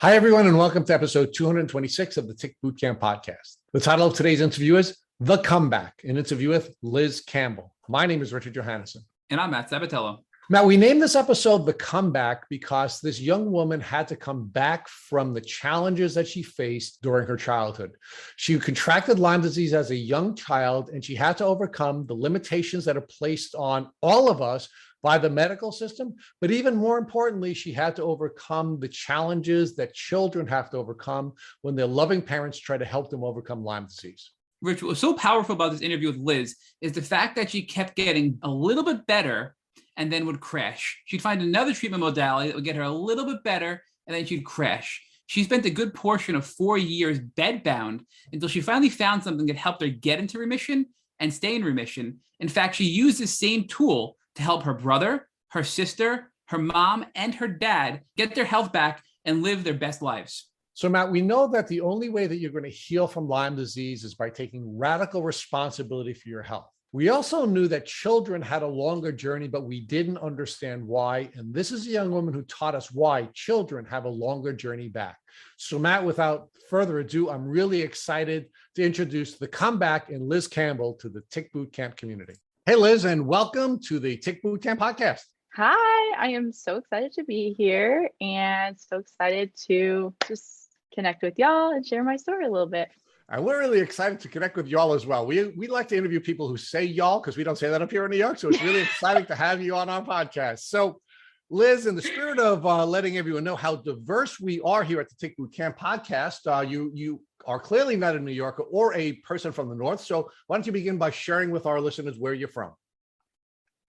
Hi, everyone, and welcome to episode 226 of the Tick Bootcamp podcast. The title of today's interview is The Comeback, an interview with Liz Campbell. My name is Richard Johannesson. And I'm Matt Sabatello. Matt, we named this episode The Comeback because this young woman had to come back from the challenges that she faced during her childhood. She contracted Lyme disease as a young child, and she had to overcome the limitations that are placed on all of us by the medical system. But even more importantly, she had to overcome the challenges that children have to overcome when their loving parents try to help them overcome Lyme disease. Rich, what was so powerful about this interview with Liz is the fact that she kept getting a little bit better and then would crash. She'd find another treatment modality that would get her a little bit better, and then she'd crash. She spent a good portion of 4 years bedbound until she finally found something that helped her get into remission and stay in remission. In fact, she used the same tool to help her brother, her sister, her mom, and her dad get their health back and live their best lives. So, Matt, we know that the only way that you're going to heal from Lyme disease is by taking radical responsibility for your health. We also knew that children had a longer journey, but we didn't understand why. And this is a young woman who taught us why children have a longer journey back. So, Matt, without further ado, I'm really excited to introduce The Comeback and Liz Campbell to the Tick Bootcamp community. Hey, Liz, and welcome to the Tick Bootcamp podcast. Hi, I am so excited to be here and so excited to just connect with y'all and share my story a little bit. And we're really excited to connect with y'all as well. We like to interview people who say y'all because we don't say that up here in New York. So it's really exciting to have you on our podcast. So, Liz, in the spirit of letting everyone know how diverse we are here at the Tick Bootcamp podcast, you are clearly not a New Yorker or a person from the North. So why don't you begin by sharing with our listeners where you're from?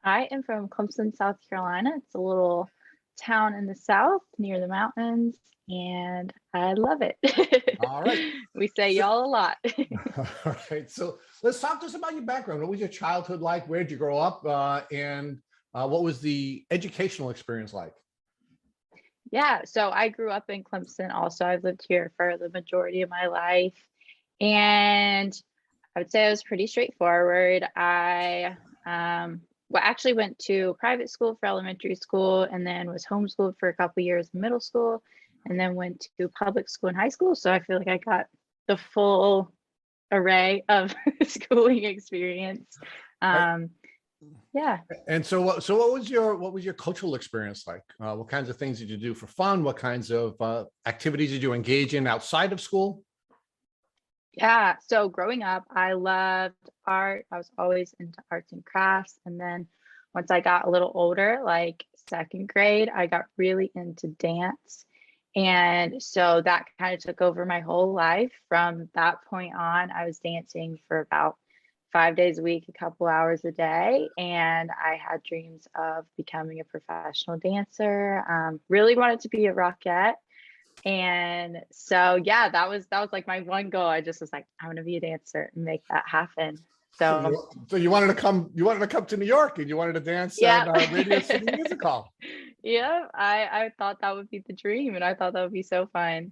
I am from Clemson, South Carolina. It's a little town in the South near the mountains, and I love it. All right. We say y'all a lot. All right. So let's talk to us about your background. What was your childhood like? Where did you grow up? And what was the educational experience like? Yeah, so I grew up in Clemson also. I've lived here for the majority of my life. And I would say I was pretty straightforward. I actually went to private school for elementary school and then was homeschooled for a couple years in middle school and then went to public school in high school. So I feel like I got the full array of schooling experience. Yeah. And so what was your cultural experience like? What kinds of things did you do for fun? What kinds of activities did you engage in outside of school? Yeah. So growing up, I loved art. I was always into arts and crafts. And then once I got a little older, like second grade, I got really into dance. And so that kind of took over my whole life. From that point on, I was dancing for about 5 days a week, a couple hours a day. And I had dreams of becoming a professional dancer, really wanted to be a rockette. And so, yeah, that was like my one goal. I just was like, I want to be a dancer and make that happen. So you wanted to come to New York and you wanted to dance at Radio City Music Hall. Yeah, I thought that would be the dream and I thought that would be so fun.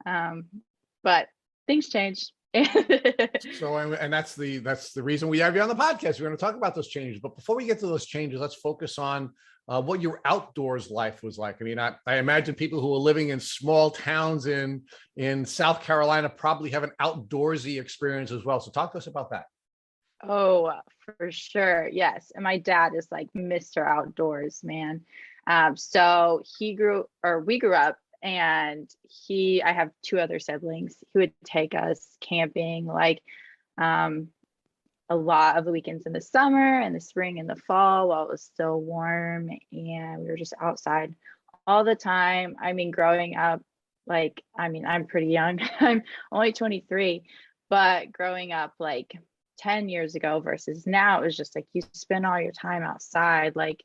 But things changed. So, and that's the reason we have you on the podcast. We're going to talk about those changes. But before we get to those changes, let's focus on what your outdoors life was like. I mean, I imagine people who are living in small towns in South Carolina probably have an outdoorsy experience as well. So talk to us about that. Oh, for sure. Yes. And my dad is like Mr. Outdoors, man. So we grew up and I have two other siblings. He would take us camping like a lot of the weekends in the summer and the spring and the fall while it was still warm, and we were just outside all the time. I mean, growing up, I'm pretty young. I'm only 23, but growing up like 10 years ago versus now, it was just like you spend all your time outside, like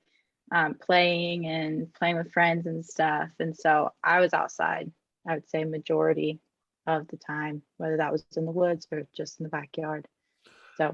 playing with friends and stuff. And so I was outside, I would say majority of the time, whether that was in the woods or just in the backyard.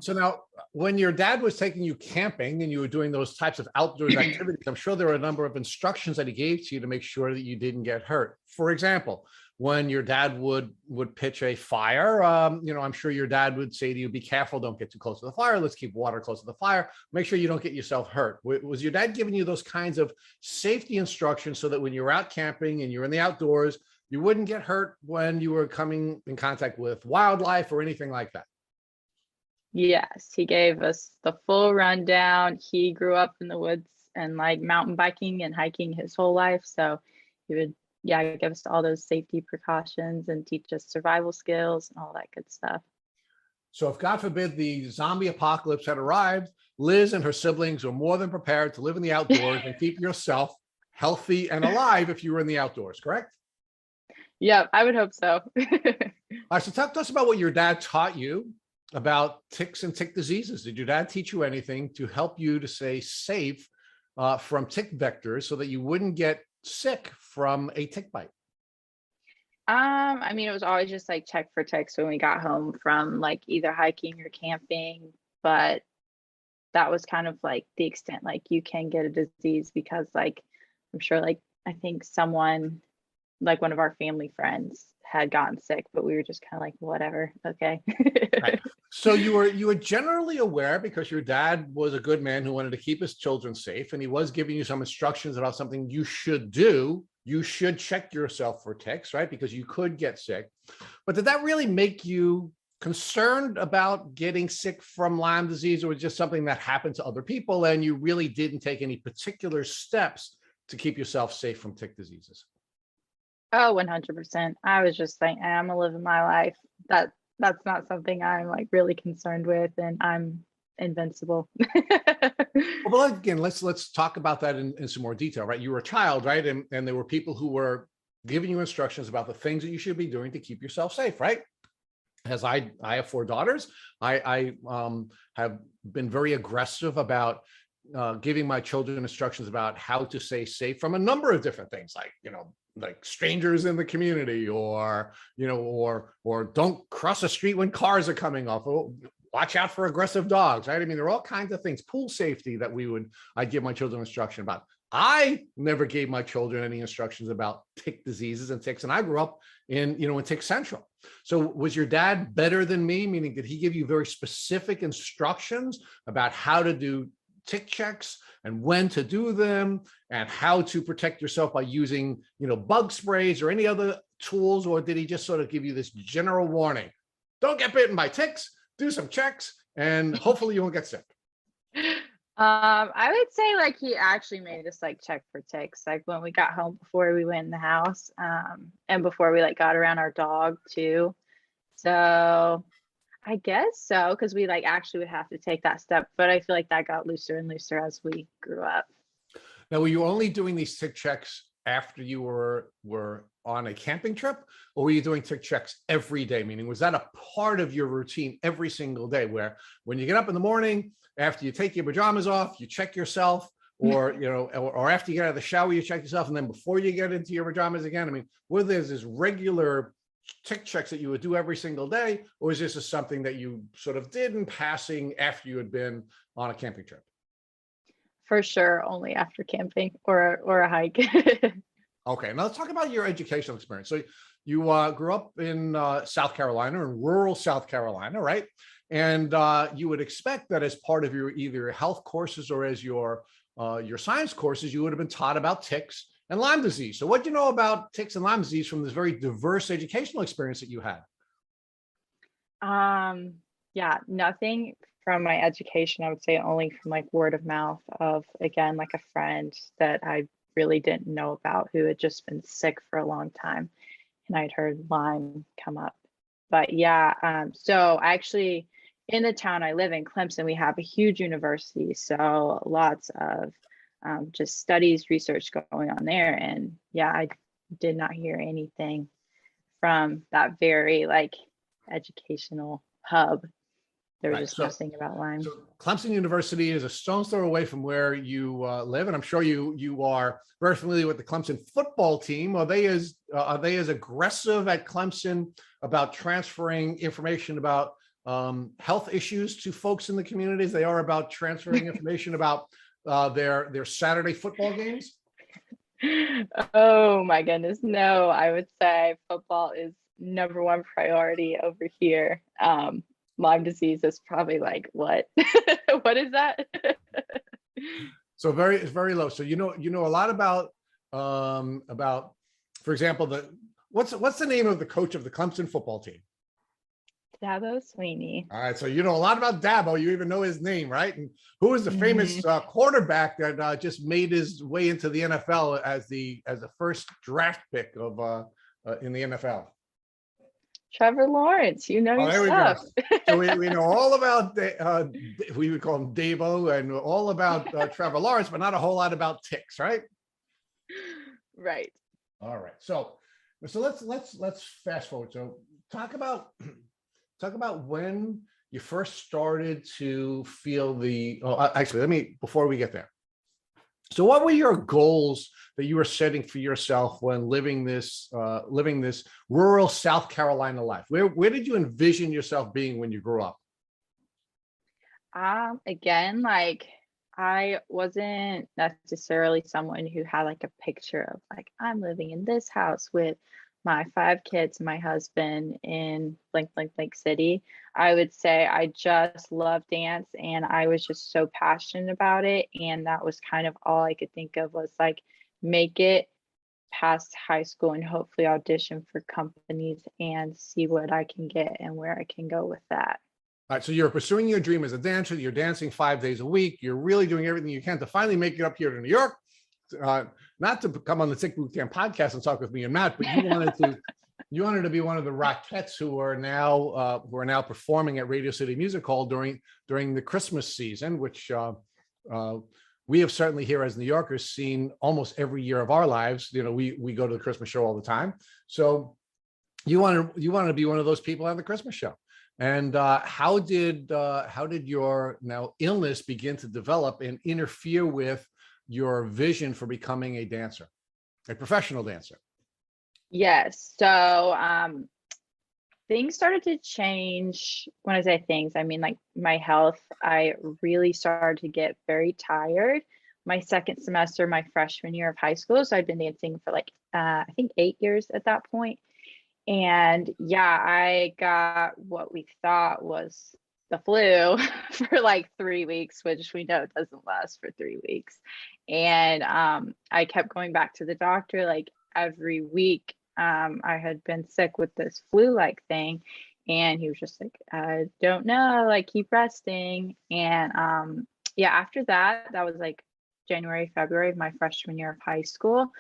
So now, when your dad was taking you camping and you were doing those types of outdoors activities, I'm sure there were a number of instructions that he gave to you to make sure that you didn't get hurt. For example, when your dad would pitch a fire, I'm sure your dad would say to you, be careful, don't get too close to the fire. Let's keep water close to the fire. Make sure you don't get yourself hurt. Was your dad giving you those kinds of safety instructions so that when you're out camping and you're in the outdoors, you wouldn't get hurt when you were coming in contact with wildlife or anything like that. Yes, he gave us the full rundown. He grew up in the woods and like mountain biking and hiking his whole life. So he would, yeah, give us all those safety precautions and teach us survival skills and all that good stuff. So if God forbid the zombie apocalypse had arrived, Liz and her siblings were more than prepared to live in the outdoors and keep yourself healthy and alive if you were in the outdoors, correct? Yeah, I would hope so. All right, so talk to us about what your dad taught you about ticks and tick diseases. Did your dad teach you anything to help you to stay safe from tick vectors so that you wouldn't get sick from a tick bite? I mean, it was always just like check for ticks when we got home from like either hiking or camping, but that was kind of like the extent. Like you can get a disease because like I'm sure like I think someone like one of our family friends had gotten sick, but we were just kind of like whatever, okay. Right. So you were generally aware because your dad was a good man who wanted to keep his children safe, and he was giving you some instructions about something you should do. You should check yourself for ticks, right? Because you could get sick. But did that really make you concerned about getting sick from Lyme disease, or was it just something that happened to other people and you really didn't take any particular steps to keep yourself safe from tick diseases? Oh, 100%. I was just like, I'm gonna live my life. That's not something I'm like really concerned with, and I'm invincible. Well, again, let's talk about that in some more detail, right? You were a child, right? And there were people who were giving you instructions about the things that you should be doing to keep yourself safe, right? As I have 4 daughters, I have been very aggressive about giving my children instructions about how to stay safe from a number of different things, like, like strangers in the community, or, or don't cross a street when cars are coming off. Oh, watch out for aggressive dogs, right? I mean, there are all kinds of things, pool safety that I'd give my children instruction about. I never gave my children any instructions about tick diseases and ticks. And I grew up in Tick Central. So was your dad better than me? Meaning, did he give you very specific instructions about how to do tick checks and when to do them and how to protect yourself by using, bug sprays or any other tools? Or did he just sort of give you this general warning? Don't get bitten by ticks, do some checks, and hopefully you won't get sick. I would say like he actually made us like check for ticks, like when we got home before we went in the house, and before we like got around our dog too. So I guess so, because we like actually would have to take that step, but I feel like that got looser and looser as we grew up. Now, were you only doing these tick checks after you were on a camping trip, or were you doing tick checks every day? Meaning, was that a part of your routine every single day, where when you get up in the morning, after you take your pajamas off, you check yourself, or, or after you get out of the shower, you check yourself, and then before you get into your pajamas again? I mean, were there this regular tick checks that you would do every single day, or is this something that you sort of did in passing after you had been on a camping trip? For sure, only after camping or a hike. Okay, now let's talk about your educational experience. So you grew up in South Carolina, in rural South Carolina, right? And you would expect that as part of your either health courses or as your science courses, you would have been taught about ticks and Lyme disease. So what do you know about ticks and Lyme disease from this very diverse educational experience that you had? Yeah, nothing from my education. I would say only from like word of mouth of, again, like a friend that I really didn't know about who had just been sick for a long time, and I'd heard Lyme come up. But yeah, so actually in the town I live in, Clemson, we have a huge university, so lots of just studies, research going on there. And yeah, I did not hear anything from that very like educational hub. There was just nothing about Lyme. So Clemson University is a stone's throw away from where you live, and I'm sure you are very familiar with the Clemson football team. Are they as aggressive at Clemson about transferring information about health issues to folks in the community as they are about transferring information about their Saturday football games? Oh my goodness, no. I would say football is #1 priority over here. Lyme disease is probably like what? What is that? So it's very low. So you know a lot about, for example, what's the name of the coach of the Clemson football team? Dabo Sweeney. All right, so you know a lot about Dabo. You even know his name, right? And who is the famous quarterback that just made his way into the NFL as the first draft pick of in the NFL? Trevor Lawrence, you know Oh, your there we stuff. go. So we know all about we would call him Dabo, and all about Trevor Lawrence, but not a whole lot about ticks, right? Right. All right. So let's fast forward. So talk about when you first started to feel the. Oh, actually, before we get there. So what were your goals that you were setting for yourself when living this rural South Carolina life? Where did you envision yourself being when you grew up? Again, like I wasn't necessarily someone who had like a picture of like I'm living in this house with my 5 kids and my husband in blank blank blank city. I would say I just love dance and I was just so passionate about it, and that was kind of all I could think of was like make it past high school and hopefully audition for companies and see what I can get and where I can go with that. All right, so you're pursuing your dream as a dancer. You're dancing 5 days a week. You're really doing everything you can to finally make it up here to New York. Not to come on the Sick Boot Camp podcast and talk with me and Matt, but you wanted to be one of the Rockettes who are now performing at Radio City Music Hall during the Christmas season, which we have certainly here as New Yorkers seen almost every year of our lives. You know, we go to the Christmas show all the time. So you wanted to be one of those people at the Christmas show. And how did your now illness begin to develop and interfere with your vision for becoming a dancer, a professional dancer? Yes. So things started to change. When I say things, I mean like my health. I really started to get very tired my second semester, my freshman year of high school. So I'd been dancing for like, I think 8 years at that point. And yeah, I got what we thought was the flu for like 3 weeks, which we know doesn't last for 3 weeks. And I kept going back to the doctor like every week. I had been sick with this flu-like thing, and he was just like, I don't know, like keep resting. And yeah, after that was like January, February of my freshman year of high school.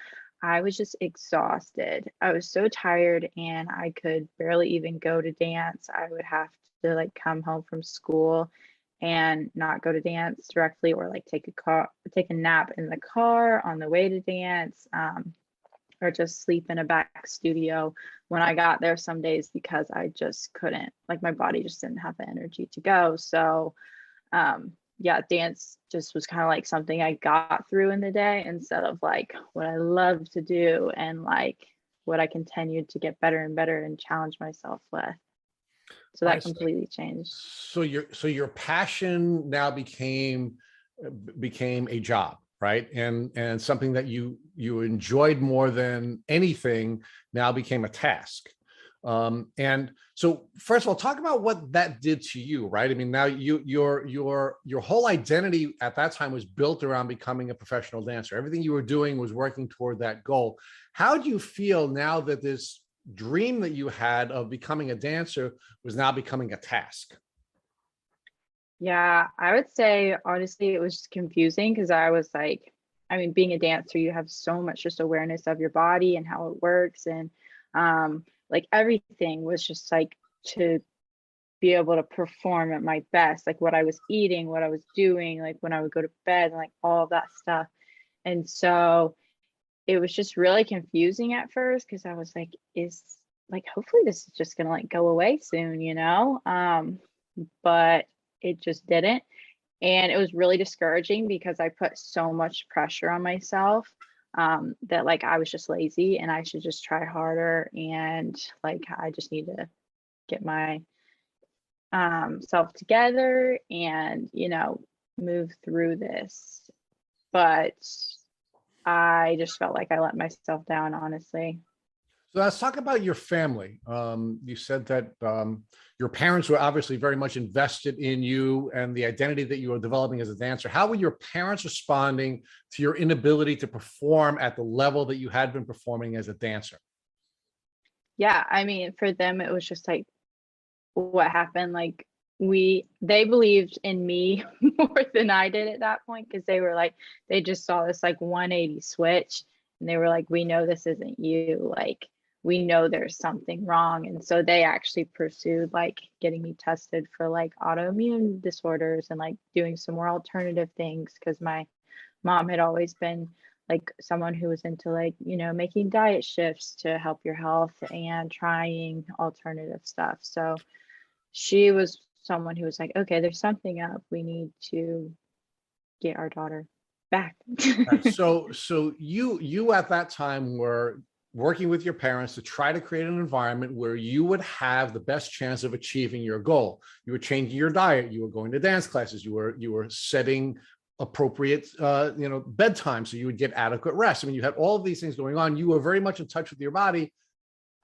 I was just exhausted. I was so tired and I could barely even go to dance. I would have to like come home from school and not go to dance directly, or like take a nap in the car on the way to dance, or just sleep in a back studio when I got there some days, because I just couldn't, like my body just didn't have the energy to go. So yeah, dance just was kind of like something I got through in the day instead of like what I love to do and like what I continued to get better and better and challenge myself with. So that completely changed. So your passion now became a job, right? And something that you enjoyed more than anything now became a task. And so first of all, talk about what that did to you, right? I mean, now your whole identity at that time was built around becoming a professional dancer. Everything you were doing was working toward that goal. How do you feel now that this dream that you had of becoming a dancer was now becoming a task? Yeah, I would say honestly, it was confusing because I was like, I mean, being a dancer, you have so much just awareness of your body and how it works. And like everything was just like to be able to perform at my best, like what I was eating, what I was doing, like when I would go to bed, and like all of that stuff. And so it was just really confusing at first because I was like, hopefully this is just gonna like go away soon, you know? But it just didn't. And it was really discouraging because I put so much pressure on myself that like I was just lazy and I should just try harder, and like I just need to get my self together and, you know, move through this. But I just felt like I let myself down, honestly. So let's talk about your family. You said that your parents were obviously very much invested in you and the identity that you were developing as a dancer. How were your parents responding to your inability to perform at the level that you had been performing as a dancer? Yeah, I mean, for them, it was just like, what happened? Like, they believed in me more than I did at that point, because they were like, they just saw this like 180 switch, and they were like, we know this isn't you. Like, we know there's something wrong. And so they actually pursued like getting me tested for like autoimmune disorders and like doing some more alternative things, because my mom had always been like someone who was into like, you know, making diet shifts to help your health and trying alternative stuff. So she was someone who was like, okay, there's something up. We need to get our daughter back. Right. So you at that time were working with your parents to try to create an environment where you would have the best chance of achieving your goal. You were changing your diet. You were going to dance classes. You were setting appropriate, bedtime, so you would get adequate rest. I mean, you had all of these things going on. You were very much in touch with your body,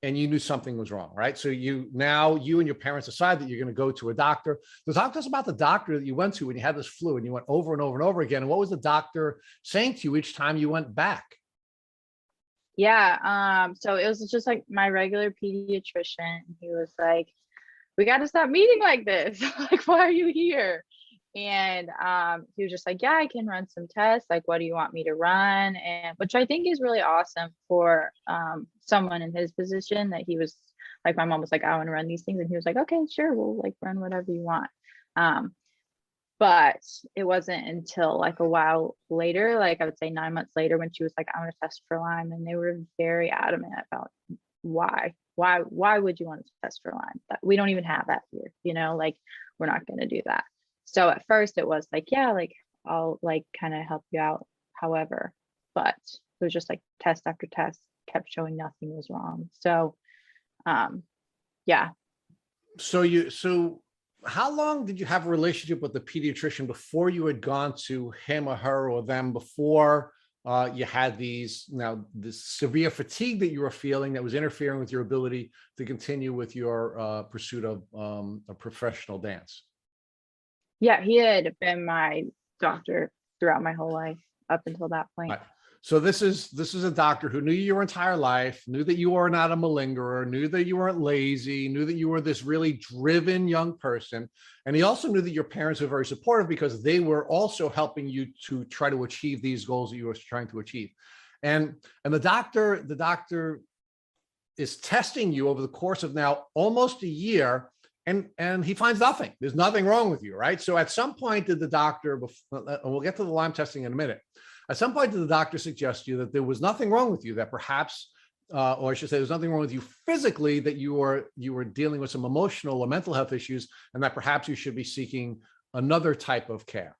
and you knew something was wrong, right? So you and your parents decide that you're going to go to a doctor. So talk to us about the doctor that you went to when you had this flu, and you went over and over and over again. And what was the doctor saying to you each time you went back? Yeah, so it was just like my regular pediatrician. He was like, we got to stop meeting like this. Like, why are you here? And he was just like, yeah, I can run some tests. Like, what do you want me to run? And which I think is really awesome for someone in his position, that he was like, my mom was like, I want to run these things. And he was like, okay, sure, we'll like run whatever you want. But it wasn't until like a while later, like I would say 9 months later, when she was like, I want to test for Lyme. And they were very adamant about why would you want to test for Lyme? We don't even have that here, you know, like we're not going to do that. So at first it was like, yeah, like I'll like kind of help you out. However, but it was just like test after test kept showing nothing was wrong. So, yeah. So how long did you have a relationship with the pediatrician before you had gone to him or her or them, before you had this severe fatigue that you were feeling that was interfering with your ability to continue with your pursuit of a professional dance? Yeah, he had been my doctor throughout my whole life up until that point. Right. So this is a doctor who knew you your entire life, knew that you were not a malingerer, knew that you weren't lazy, knew that you were this really driven young person. And he also knew that your parents were very supportive, because they were also helping you to try to achieve these goals that you were trying to achieve. And the doctor is testing you over the course of now almost a year. And he finds nothing. There's nothing wrong with you, right? So at some point did the doctor, and we'll get to the Lyme testing in a minute. At some point did the doctor suggest to you that there was nothing wrong with you, that perhaps, or I should say, there's nothing wrong with you physically, that you were dealing with some emotional or mental health issues, and that perhaps you should be seeking another type of care?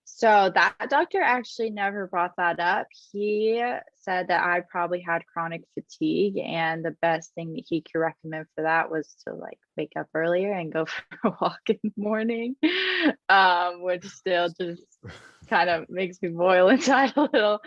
So that doctor actually never brought that up. He said that I probably had chronic fatigue, and the best thing that he could recommend for that was to like wake up earlier and go for a walk in the morning, which still just kind of makes me boil inside a little.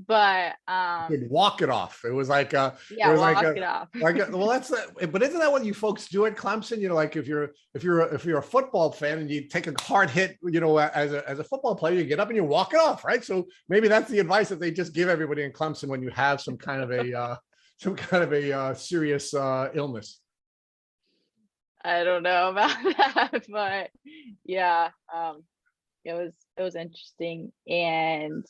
But You could walk it off. It was like yeah, walk it off. Well, but isn't that what you folks do at Clemson? You know, like if you're a football fan and you take a hard hit, you know, as a football player, you get up and you walk it off, right? So maybe that's the advice that they just give everybody in Clemson when you have some kind of a serious illness. I don't know about that, but yeah, it was interesting. And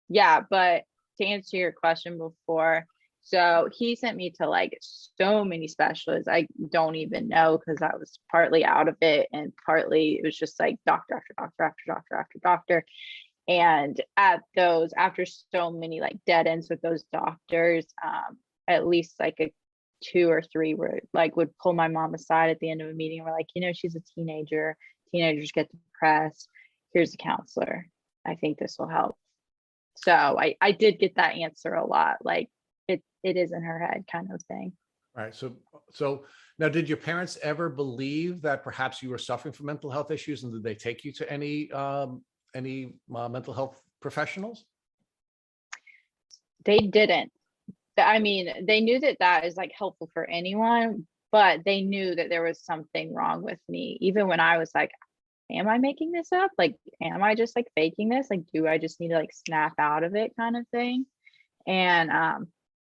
yeah, but to answer your question before, so he sent me to like so many specialists. I don't even know, because I was partly out of it and partly it was just like doctor after doctor after doctor after doctor. And at those, after so many like dead ends with those doctors, at least like a 2 or 3 were like would pull my mom aside at the end of a meeting. We're like, you know, she's a teenager. Teenagers get depressed. Here's a counselor. I think this will help. So I did get that answer a lot. Like it is in her head kind of thing. Right. So now, did your parents ever believe that perhaps you were suffering from mental health issues, and did they take you to any mental health professionals? They didn't. I mean, they knew that is like helpful for anyone, but they knew that there was something wrong with me. Even when I was like, am I making this up? Like, am I just like faking this? Like, do I just need to like snap out of it kind of thing? And,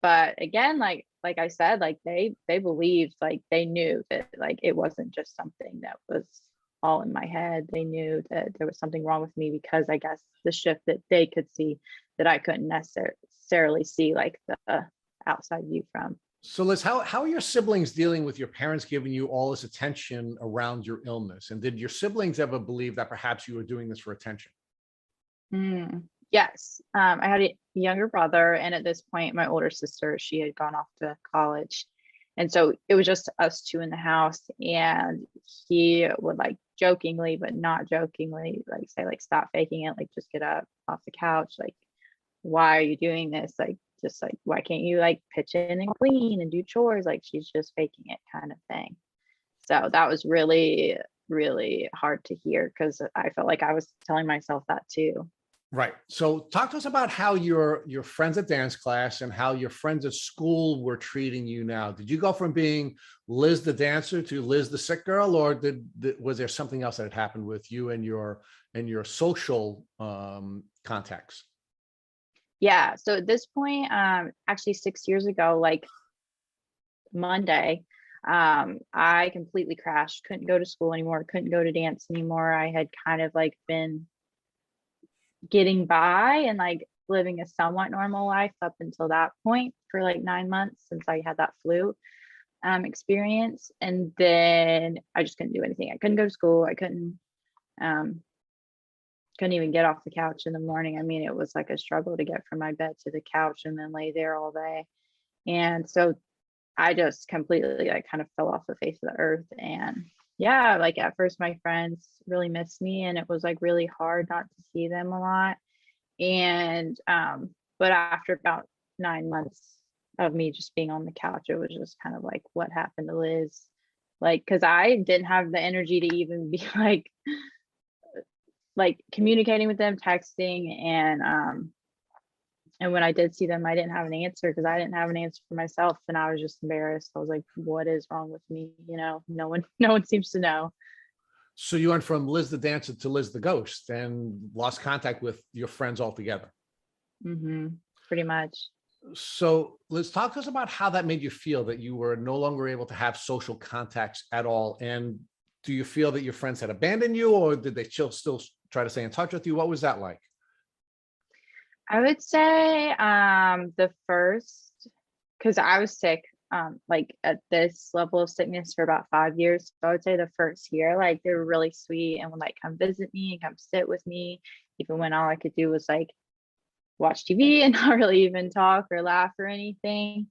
but again, like like I said, like they believed, like they knew that like it wasn't just something that was all in my head. They knew that there was something wrong with me, because I guess the shift that they could see that I couldn't necessarily see, like the outside view from. So Liz, how are your siblings dealing with your parents giving you all this attention around your illness? And did your siblings ever believe that perhaps you were doing this for attention? Yes. I had a younger brother, and at this point, my older sister, she had gone off to college. And so it was just us two in the house. And he would like jokingly, but not jokingly, like say, like, stop faking it, like just get up off the couch. Like, why are you doing this? Like, just like, why can't you like pitch in and clean and do chores? Like, she's just faking it, kind of thing. So that was really, really hard to hear, because I felt like I was telling myself that too. Right. So talk to us about how your friends at dance class and how your friends at school were treating you now. Did you go from being Liz the dancer to Liz the sick girl, or was there something else that had happened with you and your social contacts? Yeah. So at this point, actually 6 years ago, like Monday, I completely crashed, couldn't go to school anymore, couldn't go to dance anymore. I had kind of like been getting by and like living a somewhat normal life up until that point for like 9 months, since I had that flu experience. And then I just couldn't do anything. I couldn't go to school. I um couldn't even get off the couch in the morning. I mean, it was like a struggle to get from my bed to the couch and then lay there all day. And so I just completely like kind of fell off the face of the earth. And yeah, like at first my friends really missed me, and it was like really hard not to see them a lot. And but after about 9 months of me just being on the couch, it was just kind of like, what happened to Liz? Like, because I didn't have the energy to even be like communicating with them, texting, and when I did see them, I didn't have an answer, because I didn't have an answer for myself, and I was just embarrassed. I was like, what is wrong with me? You know, no one seems to know. So you went from Liz the dancer to Liz the ghost and lost contact with your friends altogether. Pretty much. So Liz, talk to us about how that made you feel, that you were no longer able to have social contacts at all. And do you feel that your friends had abandoned you, or did they still try to stay in touch with you? What was that like? I would say the first, because I was sick like at this level of sickness for about 5 years. So I would say the first year, like they were really sweet and would like come visit me and come sit with me, even when all I could do was like watch TV and not really even talk or laugh or anything.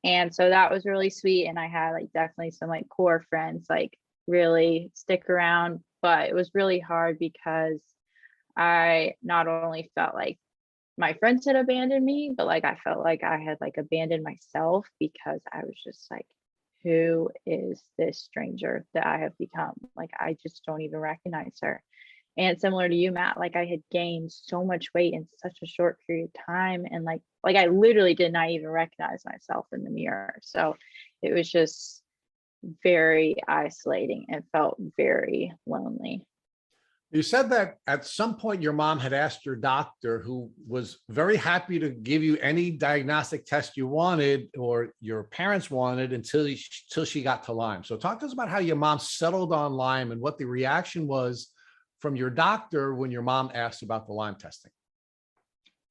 And so that was really sweet. And I had like definitely some like core friends like really stick around, but it was really hard because I not only felt like my friends had abandoned me, but like I felt like I had like abandoned myself, because I was just like, who is this stranger that I have become? Like, I just don't even recognize her. And similar to you, Matt, like I had gained so much weight in such a short period of time. And like I literally did not even recognize myself in the mirror. So it was just very isolating and felt very lonely. You said that at some point your mom had asked your doctor, who was very happy to give you any diagnostic test you wanted or your parents wanted until she got to Lyme. So talk to us about how your mom settled on Lyme and what the reaction was from your doctor when your mom asked about the Lyme testing.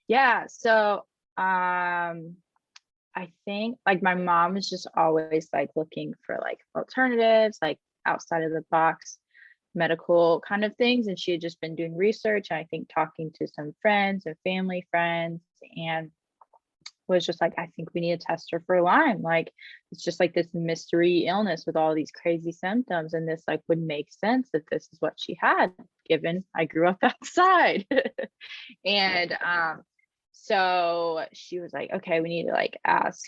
Yeah. So I think like my mom was just always like looking for like alternatives, like outside of the box medical kind of things. And she had just been doing research, and I think talking to some friends and family friends, and was just like, I think we need to test her for Lyme. Like, it's just like this mystery illness with all these crazy symptoms. And this like would make sense that this is what she had, given I grew up outside. And so she was like, okay, we need to like ask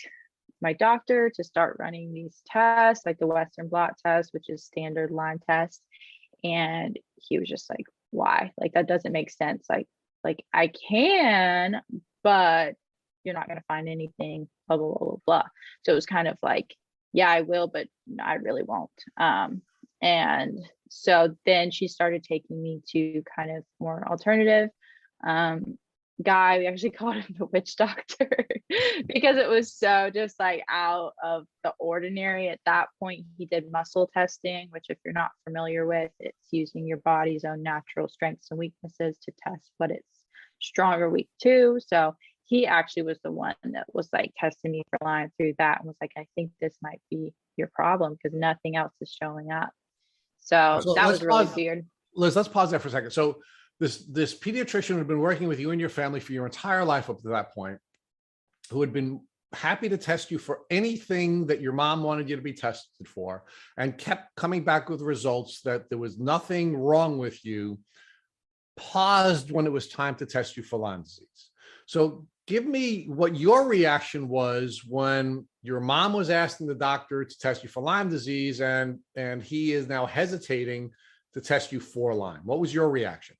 my doctor to start running these tests, like the Western blot test, which is standard Lyme test. And he was just like, why? Like, that doesn't make sense. Like I can, but you're not going to find anything, blah, blah, blah, blah, blah. So it was kind of like, yeah, I will, but I really won't. And so then she started taking me to kind of more alternative guy, we actually called him the witch doctor because it was so just like out of the ordinary. At that point, he did muscle testing, which if you're not familiar with, it's using your body's own natural strengths and weaknesses to test what it's strong or weak to. So he actually was the one that was like testing me for Lyme through that and was like, I think this might be your problem because nothing else is showing up. So that was really weird. Liz, let's pause there for a second. So this pediatrician had been working with you and your family for your entire life up to that point, who had been happy to test you for anything that your mom wanted you to be tested for, and kept coming back with results that there was nothing wrong with you, paused when it was time to test you for Lyme disease. So give me what your reaction was when your mom was asking the doctor to test you for Lyme disease, and he is now hesitating to test you for Lyme. What was your reaction?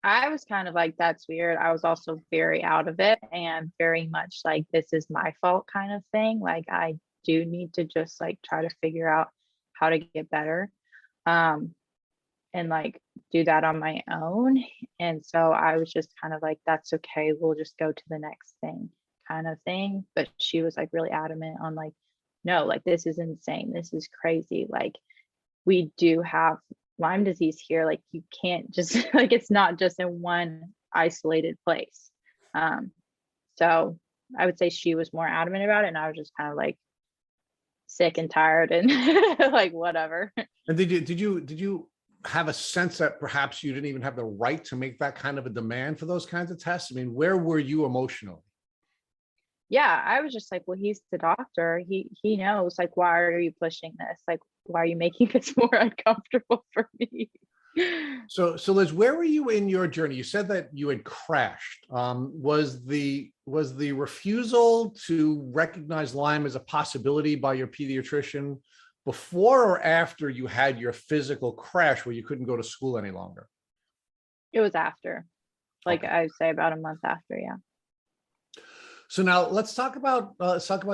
I was kind of like, that's weird. I was also very out of it and very much like, this is my fault kind of thing. Like, I do need to just like try to figure out how to get better. And like do that on my own. And so I was just kind of like, that's okay. We'll just go to the next thing kind of thing. But she was like really adamant on like, no, like this is insane. This is crazy. Like we do have Lyme disease here. Like you can't just like, it's not just in one isolated place. So I would say she was more adamant about it. And I was just kind of like sick and tired and like, whatever. And did you have a sense that perhaps you didn't even have the right to make that kind of a demand for those kinds of tests? I mean, where were you emotionally? Yeah, I was just like, well, he's the doctor. He knows, like, why are you pushing this? Like, why are you making this more uncomfortable for me? So Liz, where were you in your journey? You said that you had crashed. Was the refusal to recognize Lyme as a possibility by your pediatrician before or after you had your physical crash where you couldn't go to school any longer? It was after, like Okay. I would say about a month after, yeah. So now let's talk about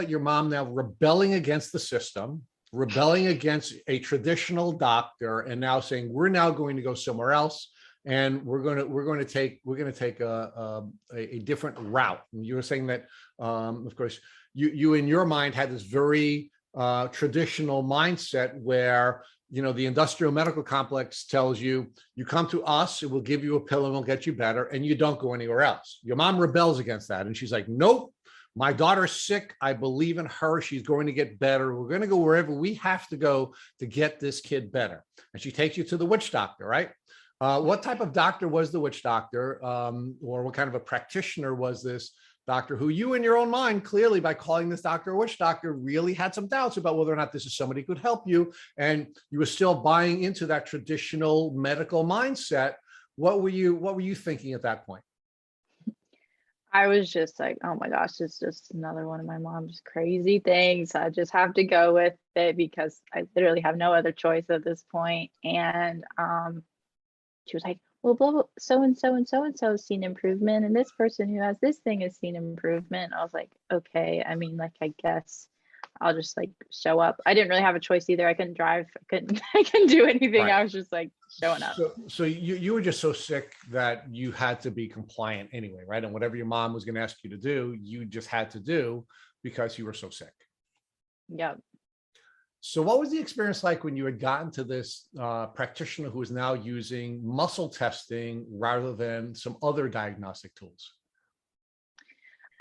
your mom now rebelling against the system, rebelling against a traditional doctor, and now saying we're now going to go somewhere else, and we're going to take a different route. And you were saying that, of course, you in your mind had this very traditional mindset where, you know, the industrial medical complex tells you, you come to us, it will give you a pill and we'll get you better, and you don't go anywhere else. Your mom rebels against that. And she's like, nope, my daughter's sick. I believe in her. She's going to get better. We're going to go wherever we have to go to get this kid better. And she takes you to the witch doctor, right? What type of doctor was the witch doctor? Or what kind of a practitioner was this doctor, who you in your own mind, clearly by calling this doctor a witch doctor, really had some doubts about whether or not this is somebody who could help you, and you were still buying into that traditional medical mindset? What were you thinking at that point? I was just like, oh my gosh, it's just another one of my mom's crazy things. I just have to go with it because I literally have no other choice at this point. And she was like, well, blah, blah, so and so and so and so has seen improvement, and this person who has this thing has seen improvement. I was like, okay, I mean, like, I guess I'll just like show up. I didn't really have a choice either. I couldn't drive. I couldn't do anything. Right. I was just like showing up. So you were just so sick that you had to be compliant anyway, right? And whatever your mom was going to ask you to do, you just had to do because you were so sick. Yep. So what was the experience like when you had gotten to this practitioner who is now using muscle testing rather than some other diagnostic tools?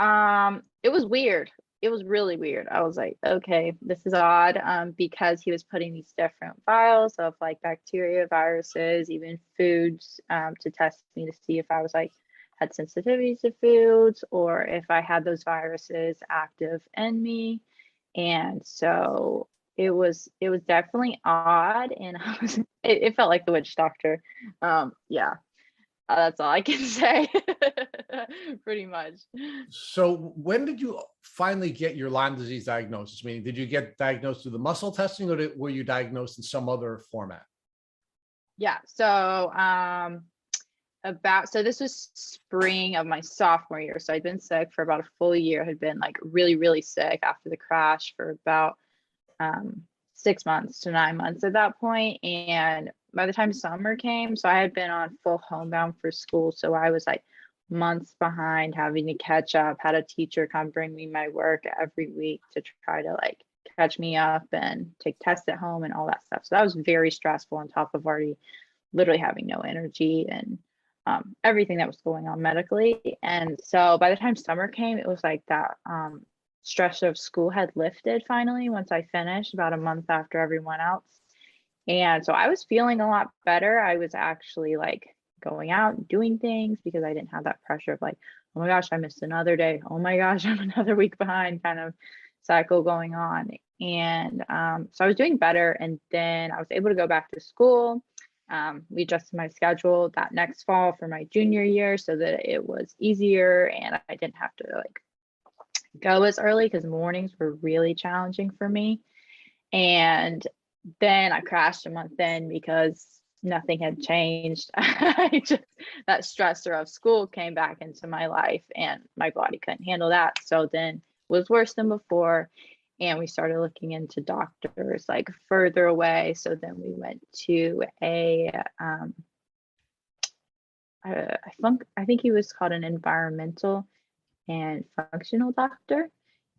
It was weird. It was really weird. I was like, okay, this is odd, because he was putting these different vials of like bacteria, viruses, even foods, to test me to see if I was like had sensitivities to foods or if I had those viruses active in me. And so it was definitely odd, and it felt like the witch doctor. Yeah, that's all I can say. Pretty much. So when did you finally get your Lyme disease diagnosis? Meaning, did you get diagnosed through the muscle testing, or were you diagnosed in some other format? Yeah. So so this was spring of my sophomore year. So I'd been sick for about a full year. Had been like really, really sick after the crash for about 6 months to 9 months at that point. And by the time summer came, so I had been on full homebound for school. So I was like months behind, having to catch up, had a teacher come bring me my work every week to try to like catch me up and take tests at home and all that stuff. So that was very stressful on top of already literally having no energy and everything that was going on medically. And so by the time summer came, it was like that stress of school had lifted finally once I finished about a month after everyone else. And so I was feeling a lot better. I was actually like going out and doing things because I didn't have that pressure of like, oh my gosh, I missed another day. Oh my gosh, I'm another week behind kind of cycle going on. And so I was doing better. And then I was able to go back to school. We adjusted my schedule that next fall for my junior year so that it was easier and I didn't have to like go as early because mornings were really challenging for me. And then I crashed a month in because nothing had changed. That stressor of school came back into my life and my body couldn't handle that. So then it was worse than before. And we started looking into doctors like further away. So then we went to I think he was called an environmental and functional doctor.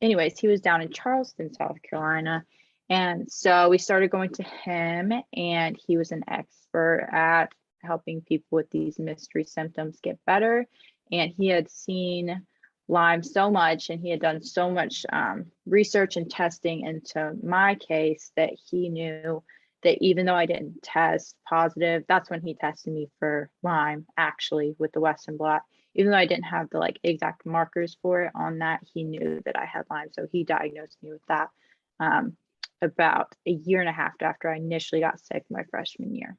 Anyways, he was down in Charleston, South Carolina. And so we started going to him, and he was an expert at helping people with these mystery symptoms get better. And he had seen Lyme so much, and he had done so much research and testing into my case that he knew that even though I didn't test positive, that's when he tested me for Lyme, actually, with the Western blot. Even though I didn't have the like exact markers for it on that, he knew that I had Lyme. So he diagnosed me with that about a year and a half after I initially got sick my freshman year.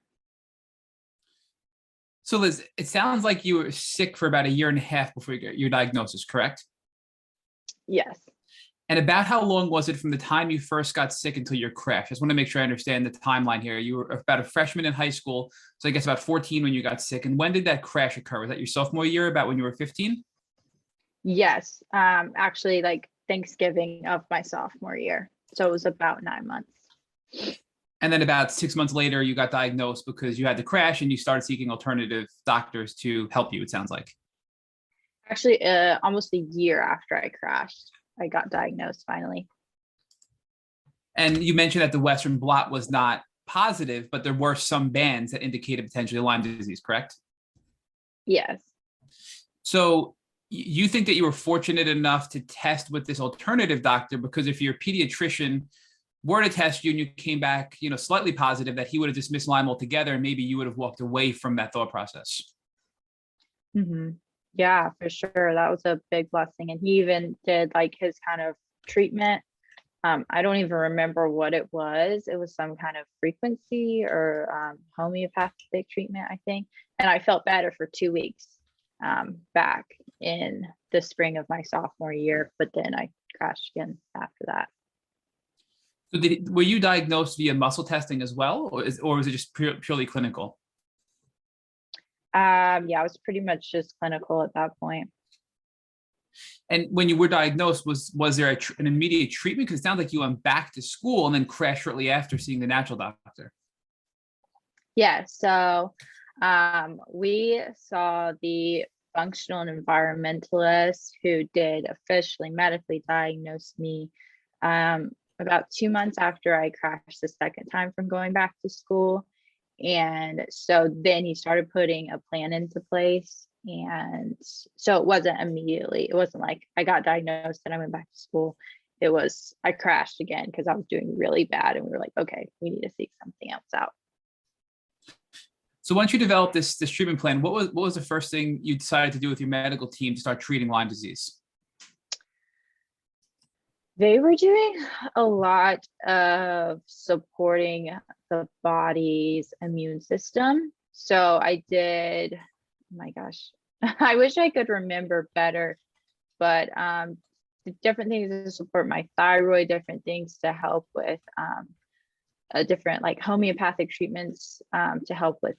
So Liz, it sounds like you were sick for about a year and a half before you got your diagnosis, correct? Yes. And about how long was it from the time you first got sick until your crash? I just want to make sure I understand the timeline here. You were about a freshman in high school, so I guess about 14 when you got sick. And when did that crash occur? Was that your sophomore year, about when you were 15? Yes. Actually, like Thanksgiving of my sophomore year. So it was about 9 months. And then about 6 months later, you got diagnosed because you had the crash and you started seeking alternative doctors to help you, it sounds like. Actually, almost a year after I crashed, I got diagnosed finally. And you mentioned that the Western blot was not positive, but there were some bands that indicated potentially Lyme disease, correct? Yes. So you think that you were fortunate enough to test with this alternative doctor, because if your pediatrician were to test you and you came back, slightly positive, that he would have dismissed Lyme altogether, and maybe you would have walked away from that thought process. Mm-hmm. Yeah, for sure. That was a big blessing. And he even did like his kind of treatment. I don't even remember what it was. It was some kind of frequency or homeopathic treatment, I think. And I felt better for 2 weeks back in the spring of my sophomore year. But then I crashed again after that. So were you diagnosed via muscle testing as well, or was it just purely clinical? Yeah, it was pretty much just clinical at that point. And when you were diagnosed, was there an immediate treatment? Because it sounds like you went back to school and then crashed shortly after seeing the natural doctor. Yeah, so we saw the functional and environmentalist who did officially medically diagnose me about 2 months after I crashed the second time from going back to school. And so then he started putting a plan into place. And so it wasn't immediately, it wasn't like I got diagnosed and I went back to school. It was, I crashed again because I was doing really bad. And we were like, okay, we need to seek something else out. So once you developed this treatment plan, what was the first thing you decided to do with your medical team to start treating Lyme disease? They were doing a lot of supporting the body's immune system. So I did, oh my gosh, I wish I could remember better, but different things to support my thyroid, different things to help with different like homeopathic treatments to help with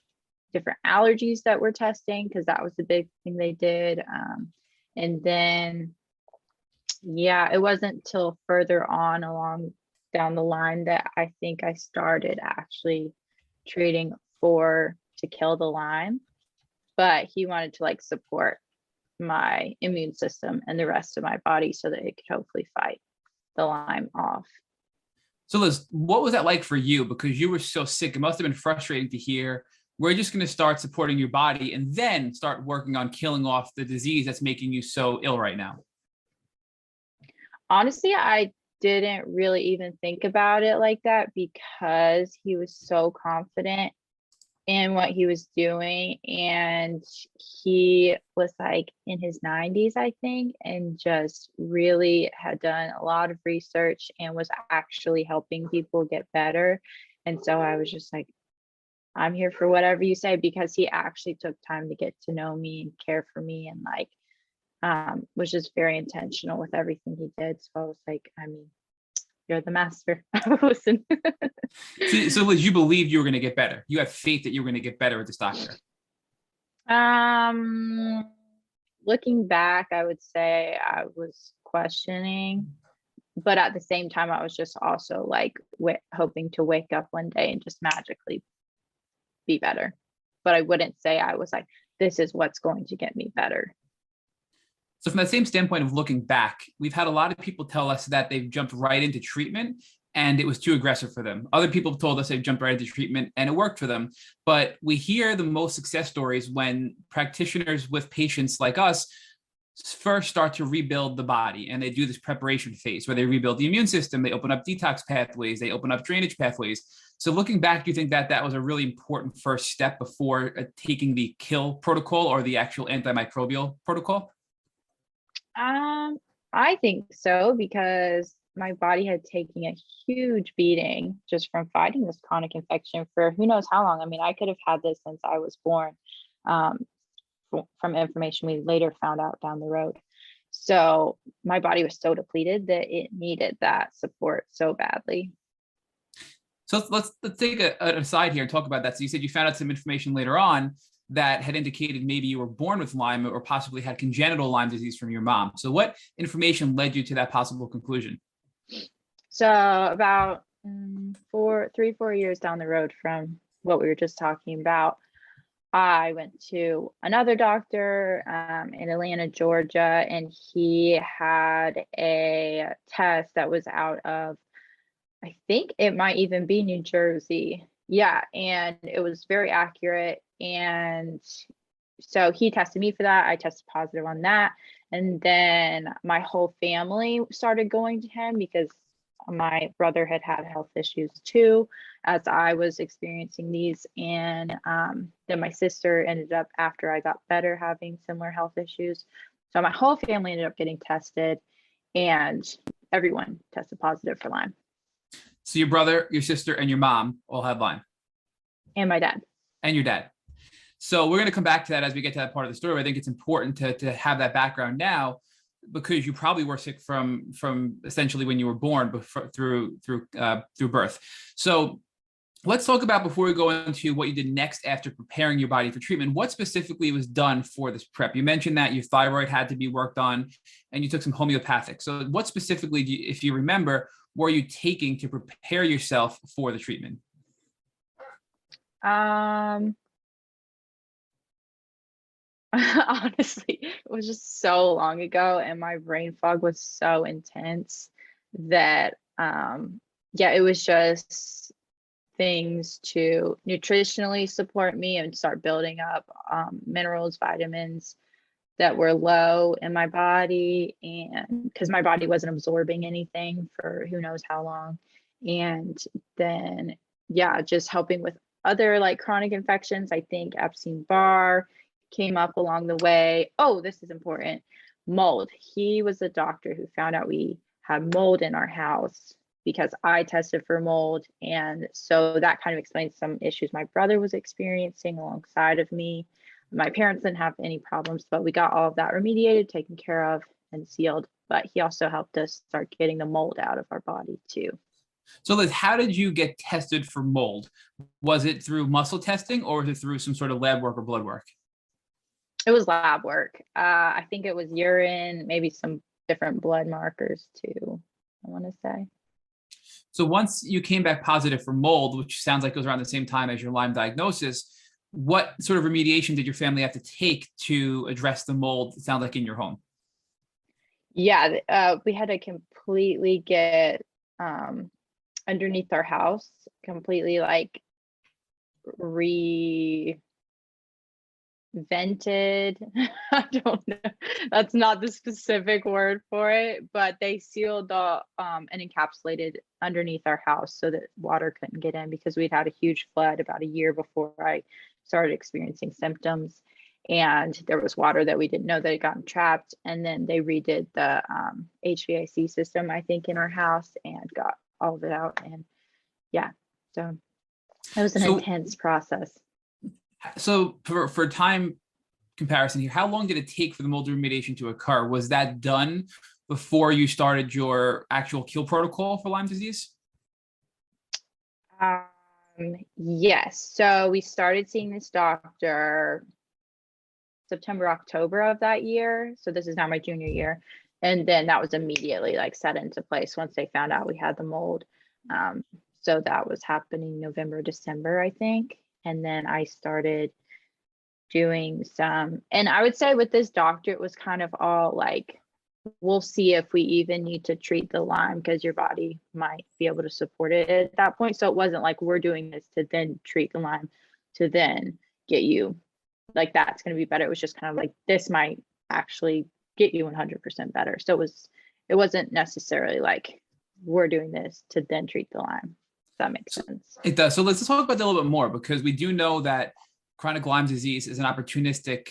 different allergies that we're testing, because that was the big thing they did. And then yeah, it wasn't till further on along down the line that I think I started actually treating to kill the Lyme, but he wanted to like support my immune system and the rest of my body so that it could hopefully fight the Lyme off. So Liz, what was that like for you? Because you were so sick. It must have been frustrating to hear. We're just going to start supporting your body and then start working on killing off the disease that's making you so ill right now. Honestly, I didn't really even think about it like that because he was so confident in what he was doing, and he was like in his 90s, I think, and just really had done a lot of research and was actually helping people get better. And so I was just like, I'm here for whatever you say, because he actually took time to get to know me and care for me, and like was just very intentional with everything he did. So I was like, I mean, you're the master. Listen. So Liz, you believed you were going to get better. You had faith that you were going to get better with this doctor. Looking back, I would say I was questioning, but at the same time, I was just also like hoping to wake up one day and just magically be better. But I wouldn't say I was like, this is what's going to get me better. So from that same standpoint of looking back, we've had a lot of people tell us that they've jumped right into treatment and it was too aggressive for them. Other people have told us they've jumped right into treatment and it worked for them. But we hear the most success stories when practitioners with patients like us first start to rebuild the body, and they do this preparation phase where they rebuild the immune system, they open up detox pathways, they open up drainage pathways. So looking back, do you think that that was a really important first step before taking the kill protocol or the actual antimicrobial protocol? I think so, because my body had taken a huge beating just from fighting this chronic infection for who knows how long. I mean, I could have had this since I was born, from information we later found out down the road. So my body was so depleted that it needed that support so badly. So let's take an aside here and talk about that. So you said you found out some information later on that had indicated maybe you were born with Lyme or possibly had congenital Lyme disease from your mom. So what information led you to that possible conclusion? So about 4 years down the road from what we were just talking about, I went to another doctor in Atlanta, Georgia, and he had a test that was out of, I think it might even be New Jersey. Yeah, and it was very accurate. And so he tested me for that. I tested positive on that. And then my whole family started going to him because my brother had health issues too, as I was experiencing these. And then my sister ended up, after I got better, having similar health issues. So my whole family ended up getting tested, and everyone tested positive for Lyme. So your brother, your sister, and your mom all had Lyme. And my dad. And your dad. So we're going to come back to that as we get to that part of the story. I think it's important to have that background now, because you probably were sick from essentially when you were born, through birth. So let's talk about, before we go into what you did next after preparing your body for treatment, what specifically was done for this prep. You mentioned that your thyroid had to be worked on and you took some homeopathic. So what specifically, if you remember, were you taking to prepare yourself for the treatment? Honestly, it was just so long ago, and my brain fog was so intense that it was just things to nutritionally support me and start building up minerals, vitamins that were low in my body, and because my body wasn't absorbing anything for who knows how long. And then just helping with other like chronic infections. I think Epstein-Barr came up along the way. Oh, this is important. Mold. He was the doctor who found out we had mold in our house because I tested for mold. And so that kind of explains some issues my brother was experiencing alongside of me. My parents didn't have any problems, but we got all of that remediated, taken care of, and sealed. But he also helped us start getting the mold out of our body too. So Liz, how did you get tested for mold? Was it through muscle testing, or was it through some sort of lab work or blood work? It was lab work. I think it was urine, maybe some different blood markers too, I want to say. So once you came back positive for mold, which sounds like it was around the same time as your Lyme diagnosis, what sort of remediation did your family have to take to address the mold, it sounds like, in your home? Yeah, we had to completely get underneath our house, completely like re-vented. I don't know. That's not the specific word for it, but they sealed the and encapsulated underneath our house so that water couldn't get in, because we'd had a huge flood about a year before I started experiencing symptoms. And there was water that we didn't know that had gotten trapped. And then they redid the HVAC system, I think, in our house and got all of it out. And yeah, so it was an intense process. So for time comparison here, how long did it take for the mold remediation to occur? Was that done before you started your actual kill protocol for Lyme disease? Yes. So we started seeing this doctor September, October of that year. So this is now my junior year. And then that was immediately like set into place once they found out we had the mold. So that was happening November, December, I think. And then I started doing some, and I would say with this doctor, it was kind of all like, we'll see if we even need to treat the Lyme because your body might be able to support it at that point. So it wasn't like we're doing this to then treat the Lyme to then get you like that's going to be better. It was just kind of like, this might actually get you 100% better. So it wasn't necessarily like we're doing this to then treat the Lyme. If that makes sense. It does. So let's talk about that a little bit more, because we do know that chronic Lyme disease is an opportunistic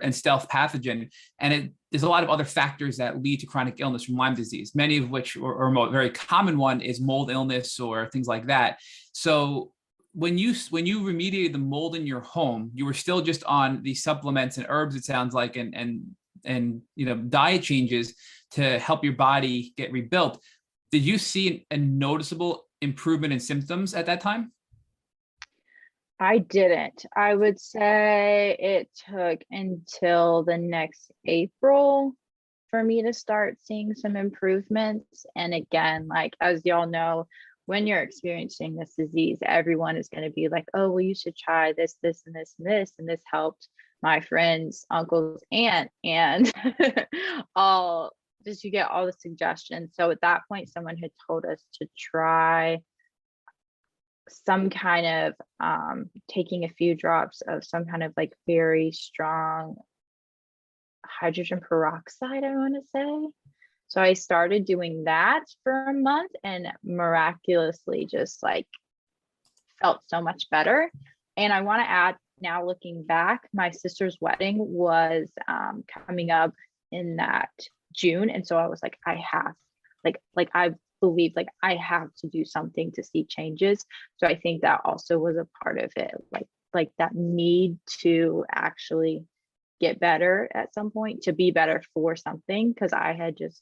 and stealth pathogen, and there's a lot of other factors that lead to chronic illness from Lyme disease, many of which, or a very common one, is mold illness or things like that. So when you remediated the mold in your home, you were still just on the supplements and herbs, it sounds like, and diet changes to help your body get rebuilt. Did you see a noticeable improvement in symptoms at that time? I didn't. I would say it took until the next April for me to start seeing some improvements. And again, like, as y'all know, when you're experiencing this disease, everyone is going to be like, oh, well, you should try this, this, and this, and this. And this helped my friends, uncles, aunt, and all, just you get all the suggestions. So at that point, someone had told us to try some kind of taking a few drops of some kind of like very strong hydrogen peroxide, I want to say. So I started doing that for a month and miraculously just like felt so much better. And I want to add, now looking back, my sister's wedding was coming up in that June. And so I was like, I have, I believe like I have to do something to see changes. So I think that also was a part of it, like that need to actually get better at some point, to be better for something, because I had just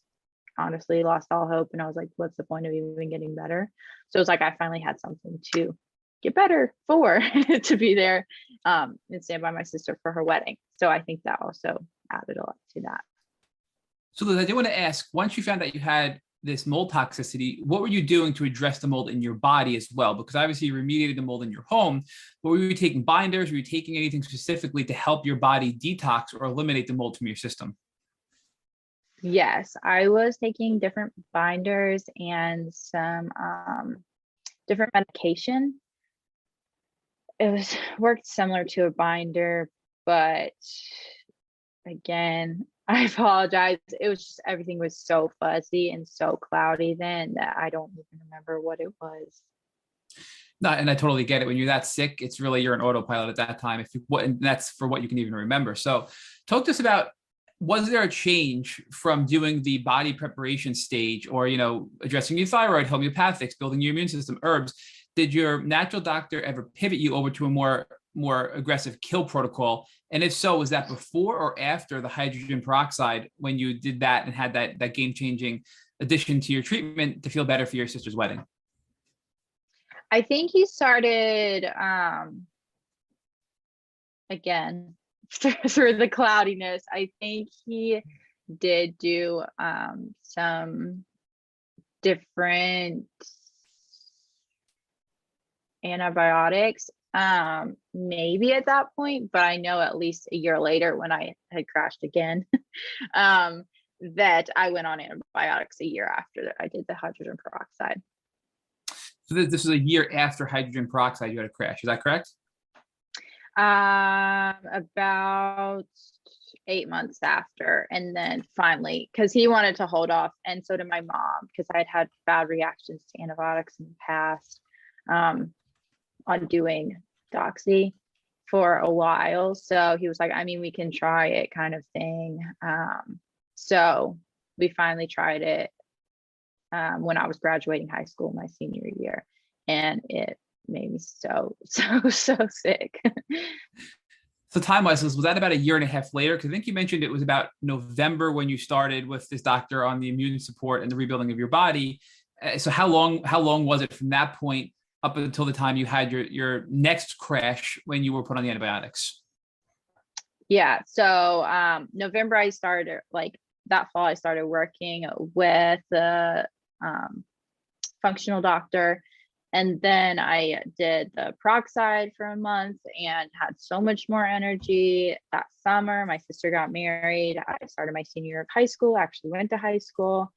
honestly lost all hope and I was like, what's the point of even getting better? So it's like I finally had something to get better for, to be there and stand by my sister for her wedding. So I think that also added a lot to that. So Liz, I do want to ask, once you found that you had this mold toxicity, what were you doing to address the mold in your body as well? Because obviously you remediated the mold in your home, but were you taking binders? Were you taking anything specifically to help your body detox or eliminate the mold from your system? Yes, I was taking different binders and some different medication. It was worked similar to a binder, but again, I apologize. It was just, everything was so fuzzy and so cloudy then that I don't even remember what it was. No, and I totally get it. When you're that sick, it's really, you're an autopilot at that time. And that's for what you can even remember. So talk to us about, was there a change from doing the body preparation stage or, addressing your thyroid, homeopathics, building your immune system, herbs? Did your natural doctor ever pivot you over to a more aggressive kill protocol? And if so, was that before or after the hydrogen peroxide, when you did that and had that game-changing addition to your treatment to feel better for your sister's wedding? I think he started, again, through the cloudiness, I think he did do some different antibiotics. Maybe at that point, but I know at least a year later when I had crashed again, um, that I went on antibiotics a year after I did the hydrogen peroxide. So this was a year after hydrogen peroxide you had a crash. Is that correct? About 8 months after, and then finally, because he wanted to hold off, and so did my mom, because I had had bad reactions to antibiotics in the past, on doing doxy for a while. So he was like, I mean, we can try it, kind of thing. So we finally tried it when I was graduating high school my senior year, and it made me so sick. So time-wise, was that about a year and a half later? Because I think you mentioned it was about November when you started with this doctor on the immune support and the rebuilding of your body. So how long was it from that point up until the time you had your next crash when you were put on the antibiotics? Yeah. So November, I started, like that fall, I started working with the functional doctor. And then I did the peroxide for a month and had so much more energy. That summer, my sister got married. I started my senior year of high school, actually went to high school,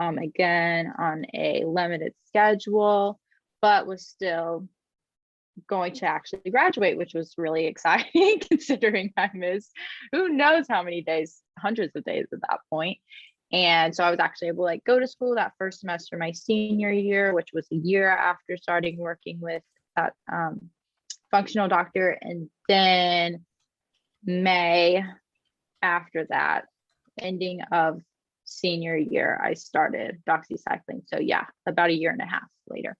again on a limited schedule, but was still going to actually graduate, which was really exciting considering I missed who knows how many days, hundreds of days at that point. And so I was actually able to like go to school that first semester, my senior year, which was a year after starting working with that functional doctor. And then May after that, ending of senior year, I started doxycycline. So yeah, about a year and a half later.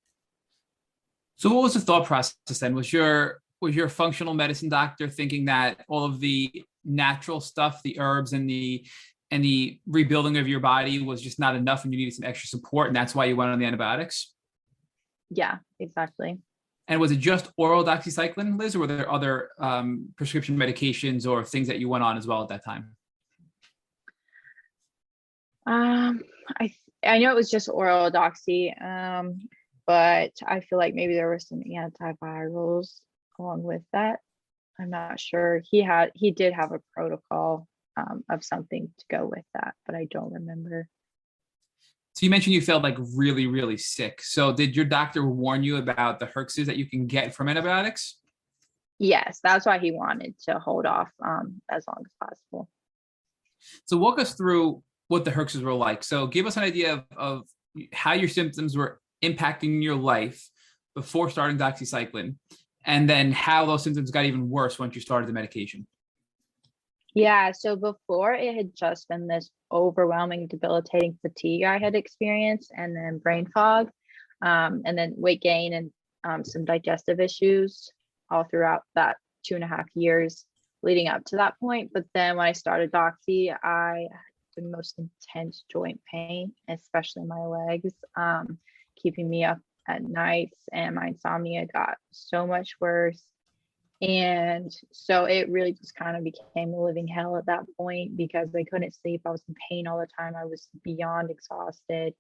So what was the thought process then? Was your functional medicine doctor thinking that all of the natural stuff, the herbs and the rebuilding of your body was just not enough and you needed some extra support, and that's why you went on the antibiotics? Yeah, exactly. And was it just oral doxycycline, Liz, or were there other prescription medications or things that you went on as well at that time? I know it was just oral doxy, but I feel like maybe there were some antivirals along with that. I'm not sure. He did have a protocol of something to go with that, but I don't remember. So you mentioned you felt like really, really sick. So did your doctor warn you about the herxes that you can get from antibiotics? Yes, that's why he wanted to hold off as long as possible. So walk us through what the herxes were like. So give us an idea of how your symptoms were impacting your life before starting doxycycline, and then how those symptoms got even worse once you started the medication. Yeah, so before it had just been this overwhelming, debilitating fatigue I had experienced, and then brain fog, and then weight gain and some digestive issues all throughout that 2.5 years leading up to that point. But then when I started doxy, I had the most intense joint pain, especially my legs, keeping me up at nights, and my insomnia got so much worse. And so it really just kind of became a living hell at that point because I couldn't sleep. I was in pain all the time. I was beyond exhausted,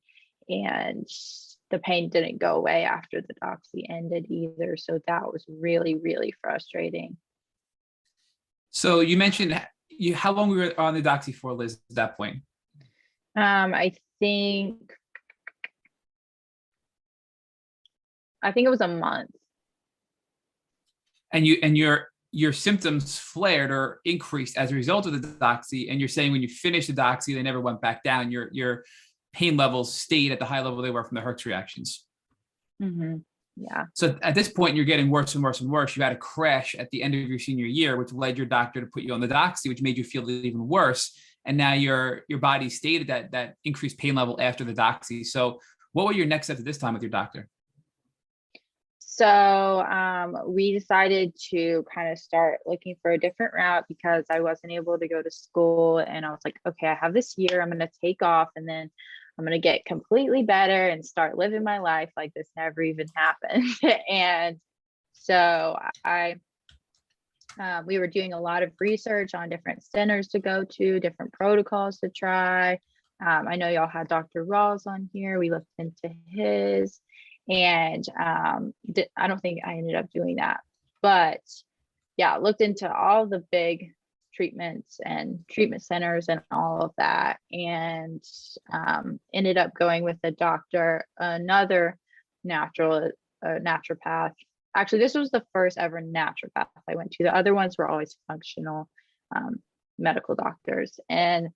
and the pain didn't go away after the doxy ended either. So that was really, really frustrating. So you mentioned how long we were on the doxy for, Liz, at that point? I think it was a month. And your symptoms flared or increased as a result of the doxy, and you're saying when you finished the doxy, they never went back down. Your pain levels stayed at the high level they were from the herx reactions. Mm-hmm. Yeah. So at this point, you're getting worse and worse and worse. You had a crash at the end of your senior year, which led your doctor to put you on the doxy, which made you feel even worse. And now your body stayed at that increased pain level after the doxy. So what were your next steps at this time with your doctor? So we decided to kind of start looking for a different route because I wasn't able to go to school. And I was like, okay, I have this year, I'm going to take off, and then I'm going to get completely better and start living my life like this never even happened. And so we were doing a lot of research on different centers to go to, different protocols to try. I know y'all had Dr. Rawls on here. We looked into his. And I don't think I ended up doing that, But yeah, looked into all the big treatments and treatment centers and all of that, and ended up going with a doctor, another naturopath. Actually, this was the first ever naturopath I went to. The other ones were always functional medical doctors. And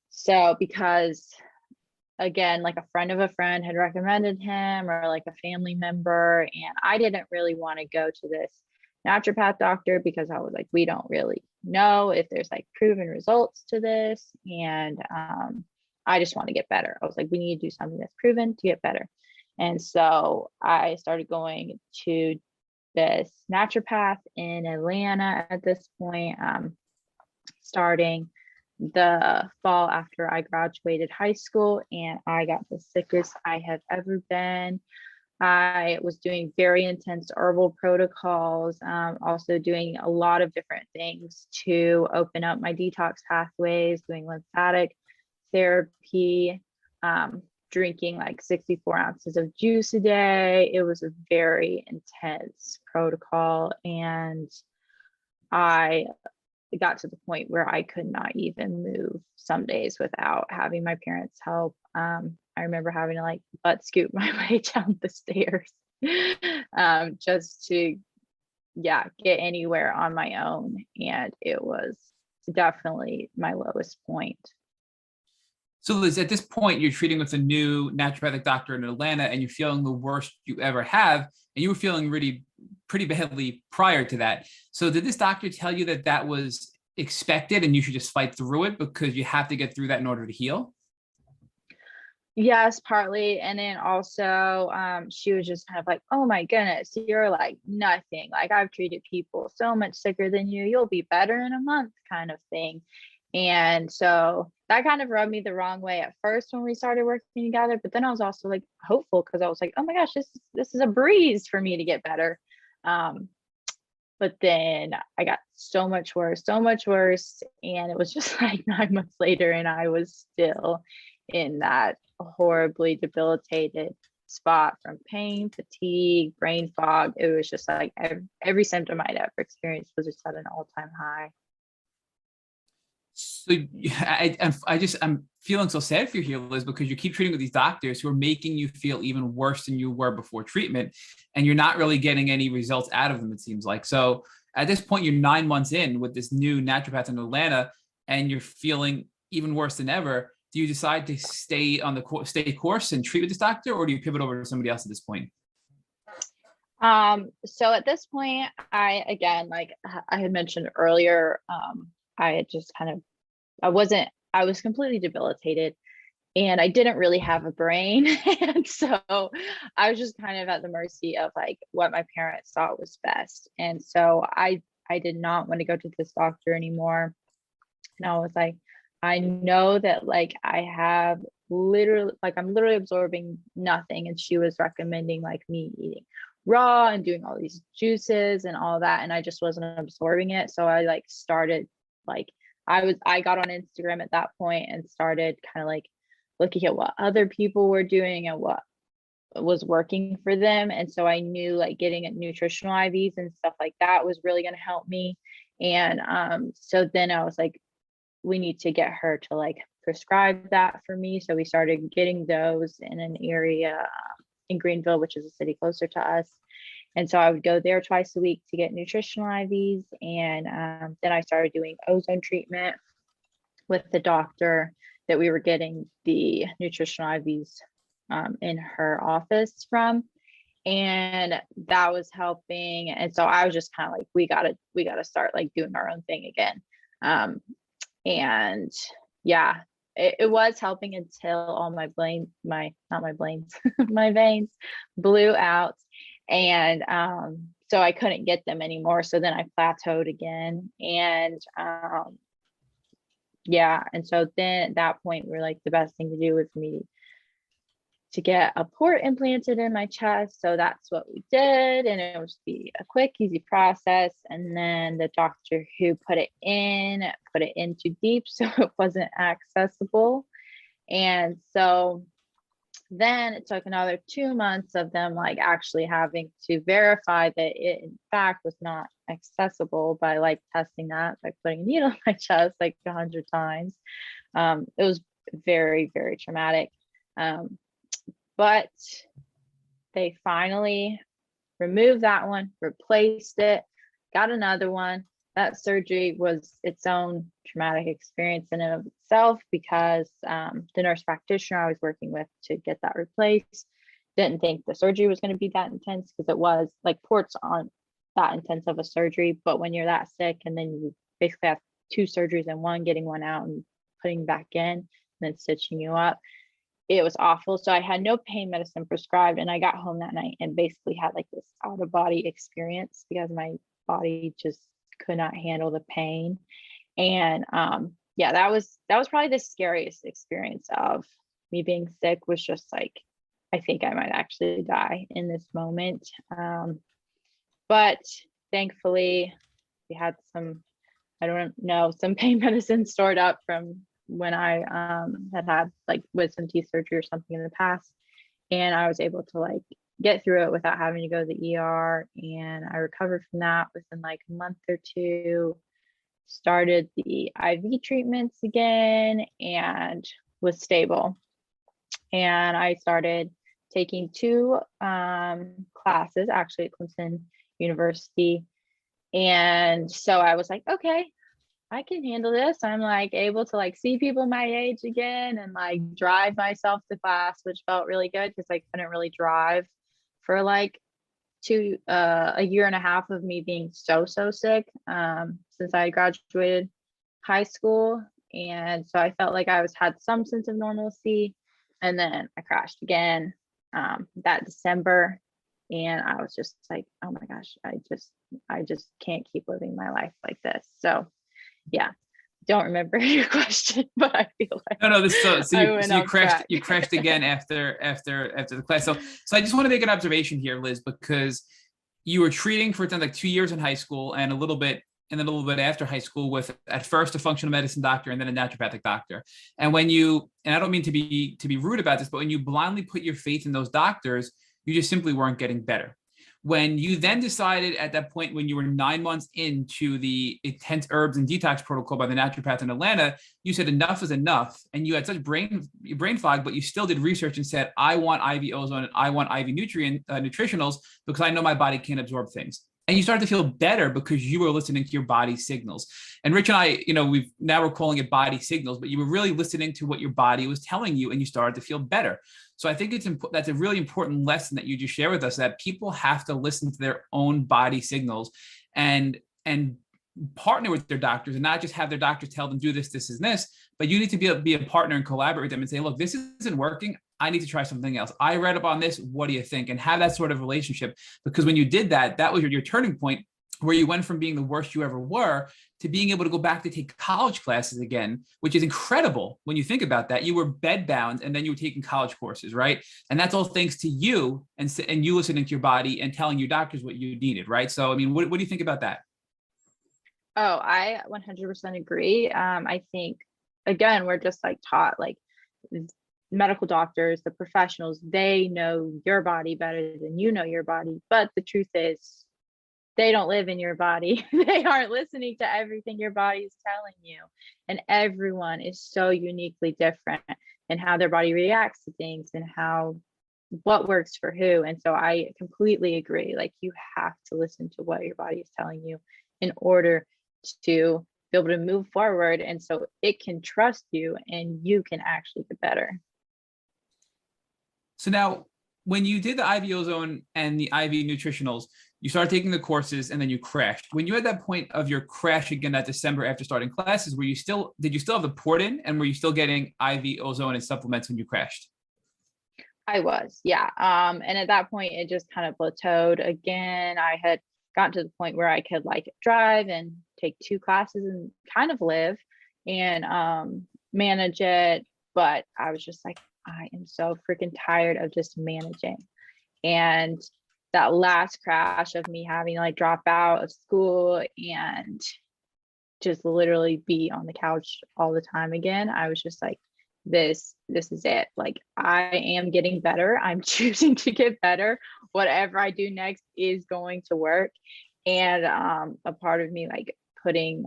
so because, again, like a friend of a friend had recommended him, or like a family member, and I didn't really want to go to this naturopath doctor because I was like, we don't really know if there's like proven results to this, and I just want to get better. I was like, we need to do something that's proven to get better. And so I started going to this naturopath in Atlanta at this point, starting the fall after I graduated high school, and I got the sickest I have ever been. I was doing very intense herbal protocols, also doing a lot of different things to open up my detox pathways, doing lymphatic therapy, drinking like 64 ounces of juice a day. It was a very intense protocol, and I got to the point where I could not even move some days without having my parents help. I remember having to like butt scoot my way down the stairs just to get anywhere on my own. And it was definitely my lowest point. So Liz, at this point, you're treating with a new naturopathic doctor in Atlanta, and you're feeling the worst you ever have, and you were feeling really pretty badly prior to that. So did this doctor tell you that that was expected and you should just fight through it because you have to get through that in order to heal? Yes, partly. And then also she was just kind of like, oh my goodness, you're like nothing. Like, I've treated people so much sicker than you. You'll be better in a month, kind of thing. And so that kind of rubbed me the wrong way at first when we started working together. But then I was also like hopeful, because I was like, oh my gosh, this is a breeze for me to get better. But then I got so much worse. And it was just like 9 months later, and I was still in that horribly debilitated spot from pain, fatigue, brain fog. It was just like every symptom I'd ever experienced was just at an all-time high. So I'm feeling so sad for you here, Liz, because you keep treating with these doctors who are making you feel even worse than you were before treatment, and you're not really getting any results out of them, it seems like. So at this point, you're 9 months in with this new naturopath in Atlanta, and you're feeling even worse than ever. Do you decide to stay on the stay course and treat with this doctor, or do you pivot over to somebody else at this point? So at this point, I, again, like I had mentioned earlier, I had just kind of, I was completely debilitated, and I didn't really have a brain. And so I was just kind of at the mercy of like what my parents thought was best. And so I did not want to go to this doctor anymore. And I was like, I know that like I have literally, like I'm literally absorbing nothing. And she was recommending like me eating raw and doing all these juices and all that. And I just wasn't absorbing it. So I like started like, I got on Instagram at that point and started kind of like looking at what other people were doing and what was working for them. And so I knew like getting nutritional IVs and stuff like that was really going to help me. And so then I was like, we need to get her to like prescribe that for me. So we started getting those in an area in Greenville, which is a city closer to us. And so I would go there twice a week to get nutritional IVs. And then I started doing ozone treatment with the doctor that we were getting the nutritional IVs in her office from. And that was helping. And so I was just kind of like, we gotta start like doing our own thing again. And yeah, it was helping until all my my veins blew out. And so I couldn't get them anymore. So then I plateaued again. And yeah, and so then at that point, we're like, the best thing to do was for me to get a port implanted in my chest. So that's what we did. And it was a quick, easy process. And then the doctor who put it in too deep, so it wasn't accessible. And so Then it took another 2 months of them like actually having to verify that it in fact was not accessible by like testing that by putting a needle in my chest like 100 times. It was very, very traumatic. But they finally removed that one, replaced it, got another one. That surgery was its own traumatic experience in and of itself because the nurse practitioner I was working with to get that replaced didn't think the surgery was going to be that intense, because it was like ports aren't that intense of a surgery, but when you're that sick and then you basically have 2 surgeries in one, getting one out and putting back in and then stitching you up, it was awful. So I had no pain medicine prescribed, and I got home that night and basically had like this out of body experience because my body just could not handle the pain. And yeah, that was probably the scariest experience of me being sick, was just like, I think I might actually die in this moment. But thankfully we had some, I don't know, some pain medicine stored up from when I had like wisdom teeth surgery or something in the past, and I was able to like get through it without having to go to the ER. And I recovered from that within like a month or two, started the IV treatments again, and was stable. And I started taking 2 classes actually at Clemson University. And so I was like, okay, I can handle this. I'm like able to like see people my age again and like drive myself to class, which felt really good because I couldn't really drive for like a year and a half of me being so sick since I graduated high school. And so I felt like I had some sense of normalcy, and then I crashed again that December, and I was just like, oh my gosh, I just can't keep living my life like this. So yeah, don't remember your question, but I feel like no, this so you crashed track. crashed again after the class. So I just want to make an observation here, Liz, because you were treating for like 2 years in high school and a little bit after high school with at first a functional medicine doctor and then a naturopathic doctor. And when you, and I don't mean to be rude about this, but when you blindly put your faith in those doctors, you just simply weren't getting better. When you then decided at that point, when you were 9 months into the intense herbs and detox protocol by the naturopath in Atlanta, you said enough is enough. And you had such brain fog, but you still did research and said, I want IV ozone and I want IV nutritionals because I know my body can't absorb things. And you started to feel better because you were listening to your body signals. And Rich and I, we're calling it body signals, but you were really listening to what your body was telling you, and you started to feel better. So I think that's a really important lesson that you just share with us, that people have to listen to their own body signals and partner with their doctors, and not just have their doctors tell them do this, this, and this, but you need to be a partner and collaborate with them and say, look, this isn't working. I need to try something else. I read up on this. What do you think? And have that sort of relationship, because when you did that, that was your turning point, where you went from being the worst you ever were to being able to go back to take college classes again, which is incredible when you think about that. You were bedbound and then you were taking college courses, right? And that's all thanks to you and you listening to your body and telling your doctors what you needed, right? So, I mean, what do you think about that? Oh, I 100% agree. I think, again, we're just like taught, like medical doctors, the professionals, they know your body better than you know your body. But the truth is, they don't live in your body. They aren't listening to everything your body is telling you. And everyone is so uniquely different in how their body reacts to things and what works for who. And so I completely agree. Like, you have to listen to what your body is telling you in order to be able to move forward. And so it can trust you and you can actually get better. So now, when you did the IV ozone and the IV nutritionals, you started taking the courses and then you crashed. When you had that point of your crash again that December after starting classes, did you still have the port in, and were you still getting IV ozone and supplements when you crashed? I was, yeah. And at that point, it just kind of plateaued again. I had gotten to the point where I could like drive and take 2 classes and kind of live and manage it. But I was just like, I am so freaking tired of just managing. And that last crash of me having to like drop out of school and just literally be on the couch all the time again, I was just like, this is it. Like, I am getting better. I'm choosing to get better. Whatever I do next is going to work. And a part of me like putting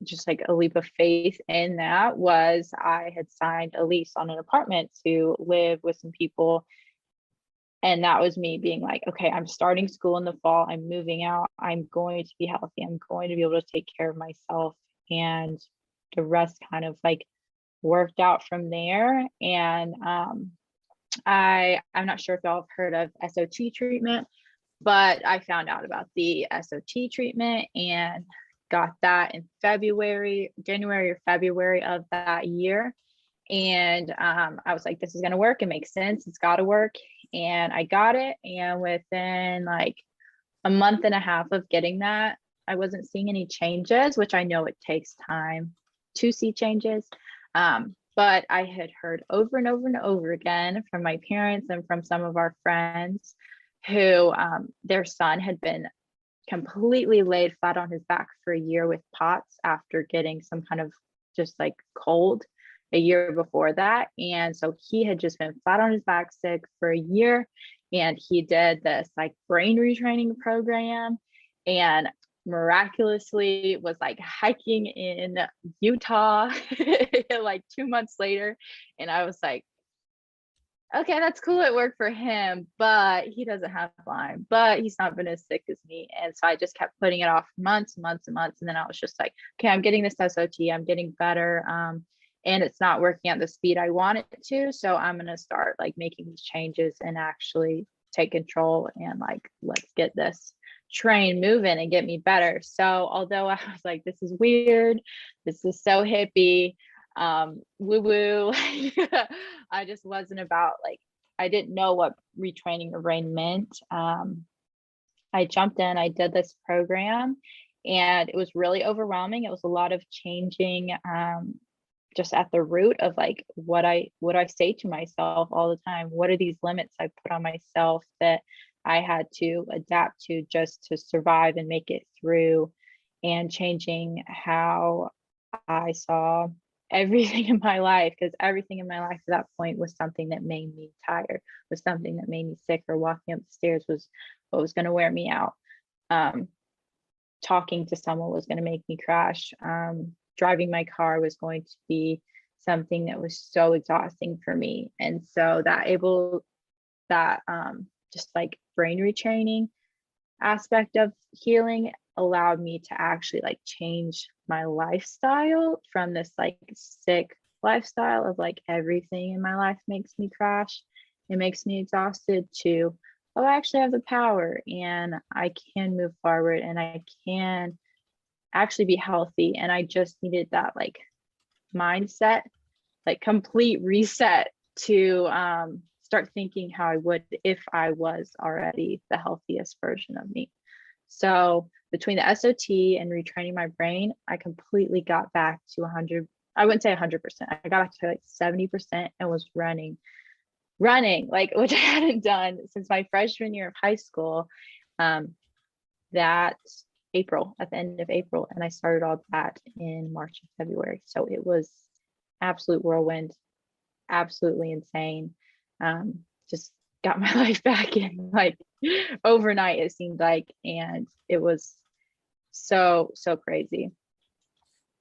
just like a leap of faith in that was I had signed a lease on an apartment to live with some people. And that was me being like, okay, I'm starting school in the fall. I'm moving out. I'm going to be healthy. I'm going to be able to take care of myself. And the rest kind of like worked out from there. And I'm not sure if y'all have heard of SOT treatment, but I found out about the SOT treatment and got that in January or February of that year. And I was like, this is going to work. It makes sense. It's got to work. And I got it. And within like a month and a half of getting that, I wasn't seeing any changes, which I know it takes time to see changes. But I had heard over and over and over again from my parents and from some of our friends who their son had been completely laid flat on his back for a year with POTS after getting some kind of just like cold a year before that. And so he had just been flat on his back sick for a year. And he did this like brain retraining program and miraculously was like hiking in Utah like 2 months later. And I was like, okay, that's cool. It worked for him, but he doesn't have Lyme, but he's not been as sick as me. And so I just kept putting it off months and months and months. And then I was just like, okay, I'm getting this SOT. I'm getting better. And it's not working at the speed I want it to. So I'm going to start like making these changes and actually take control and like, let's get this train moving and get me better. So although I was like, this is weird, this is so hippie, woo woo, I just wasn't about like, I didn't know what retraining your brain meant. I jumped in, I did this program and it was really overwhelming. It was a lot of changing, just at the root of like what I say to myself all the time. What are these limits I put on myself that I had to adapt to just to survive and make it through, and changing how I saw everything in my life, because everything in my life at that point was something that made me tired, was something that made me sick, or walking up the stairs was what was going to wear me out. Talking to someone was going to make me crash. Driving my car was going to be something that was so exhausting for me. And so that just like brain retraining aspect of healing allowed me to actually like change my lifestyle from this like sick lifestyle of like everything in my life makes me crash, it makes me exhausted, to, oh, I actually have the power and I can move forward and I can actually be healthy. And I just needed that like mindset, like complete reset to start thinking how I would if I was already the healthiest version of me. So between the SOT and retraining my brain, I completely got back to 100. I wouldn't say 100%. I got back to like 70% and was running like, which I hadn't done since my freshman year of high school. That April, at the end of April, and I started all that in March and February. So it was absolute whirlwind, absolutely insane. Just got my life back in like overnight, it seemed like, and it was so crazy.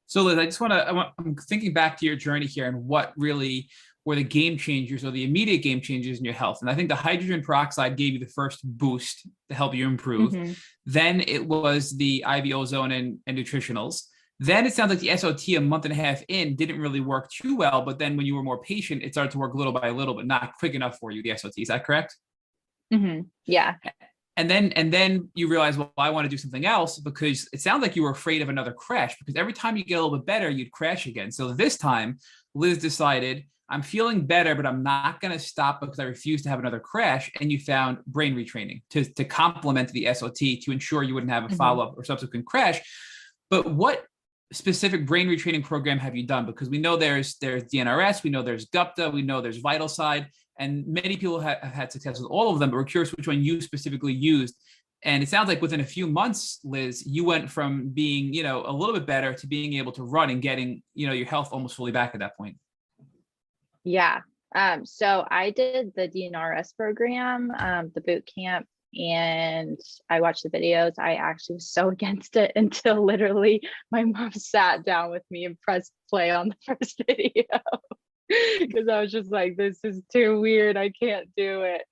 So Liz, I'm thinking back to your journey here and what really were the game changers or the immediate game changers in your health. And I think the hydrogen peroxide gave you the first boost to help you improve. Mm-hmm. Then it was the IV ozone and nutritionals. Then it sounds like the SOT a month and a half in didn't really work too well. But then when you were more patient, it started to work little by little, but not quick enough for you, the SOT. Is that correct? Mm-hmm. Yeah. And then you realize, well, I want to do something else, because it sounds like you were afraid of another crash, because every time you get a little bit better, you'd crash again. So this time Liz decided, I'm feeling better, but I'm not going to stop because I refuse to have another crash. And you found brain retraining to complement the SOT to ensure you wouldn't have a follow-up or subsequent crash. But what specific brain retraining program have you done? Because we know there's DNRS, we know there's Gupta, we know there's Vital Side, and many people have had success with all of them, but we're curious which one you specifically used. And it sounds like within a few months, Liz, you went from being, a little bit better to being able to run and getting, your health almost fully back at that point. Yeah. So I did the DNRS program, the boot camp, and I watched the videos. I actually was so against it until literally my mom sat down with me and pressed play on the first video because I was just like, this is too weird. I can't do it.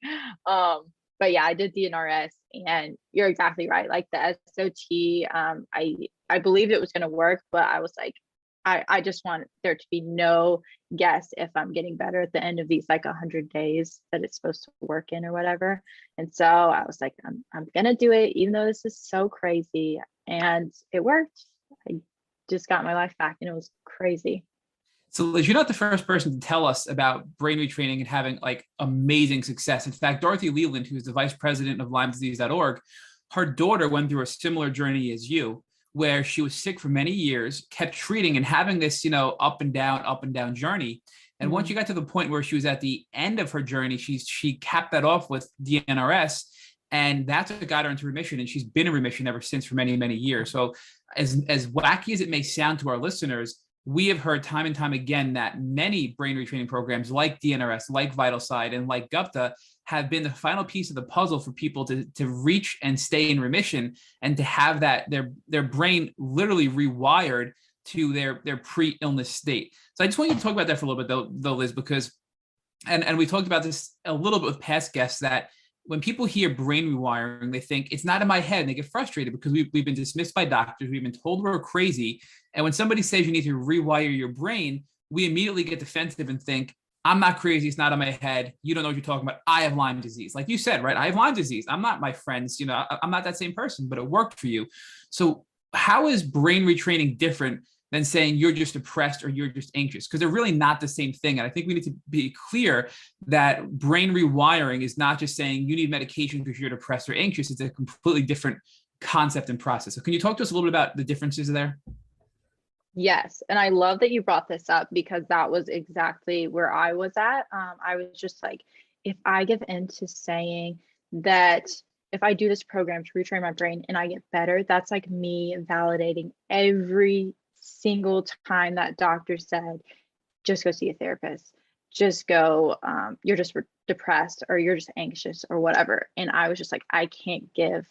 But yeah, I did DNRS, and you're exactly right. Like the SOT, I believed it was going to work, but I was like, I just want there to be no guess if I'm getting better at the end of these like 100 days that it's supposed to work in or whatever. And so I was like, I'm gonna do it, even though this is so crazy. And it worked. I just got my life back, and it was crazy. So Liz, you're not the first person to tell us about brain retraining and having like amazing success. In fact, Dorothy Leland, who's the vice president of LymeDisease.org, her daughter went through a similar journey as you, where she was sick for many years, kept treating and having this, up and down journey. And once you got to the point where she was at the end of her journey, she capped that off with DNRS, and that's what got her into remission. And she's been in remission ever since for many, many years. So as wacky as it may sound to our listeners, we have heard time and time again that many brain retraining programs like DNRS, like VitalSide, and like Gupta have been the final piece of the puzzle for people to reach and stay in remission, and to have that their brain literally rewired to their pre-illness state. So I just want you to talk about that for a little bit though, Liz, because and we talked about this a little bit with past guests, that when people hear brain rewiring, they think it's not in my head, and they get frustrated because we've been dismissed by doctors. We've been told we're crazy. And when somebody says you need to rewire your brain, we immediately get defensive and think, I'm not crazy. It's not in my head. You don't know what you're talking about. I have Lyme disease. Like you said, right? I have Lyme disease. I'm not my friends. I'm not that same person, but it worked for you. So how is brain retraining different than saying you're just depressed or you're just anxious? Because they're really not the same thing. And I think we need to be clear that brain rewiring is not just saying you need medication because you're depressed or anxious. It's a completely different concept and process. So can you talk to us a little bit about the differences there? Yes. And I love that you brought this up, because that was exactly where I was at. I was just like, if I give in to saying that if I do this program to retrain my brain and I get better, that's like me validating every single time that doctor said, just go see a therapist, just go, you're just depressed or you're just anxious or whatever. And I was just like, I can't give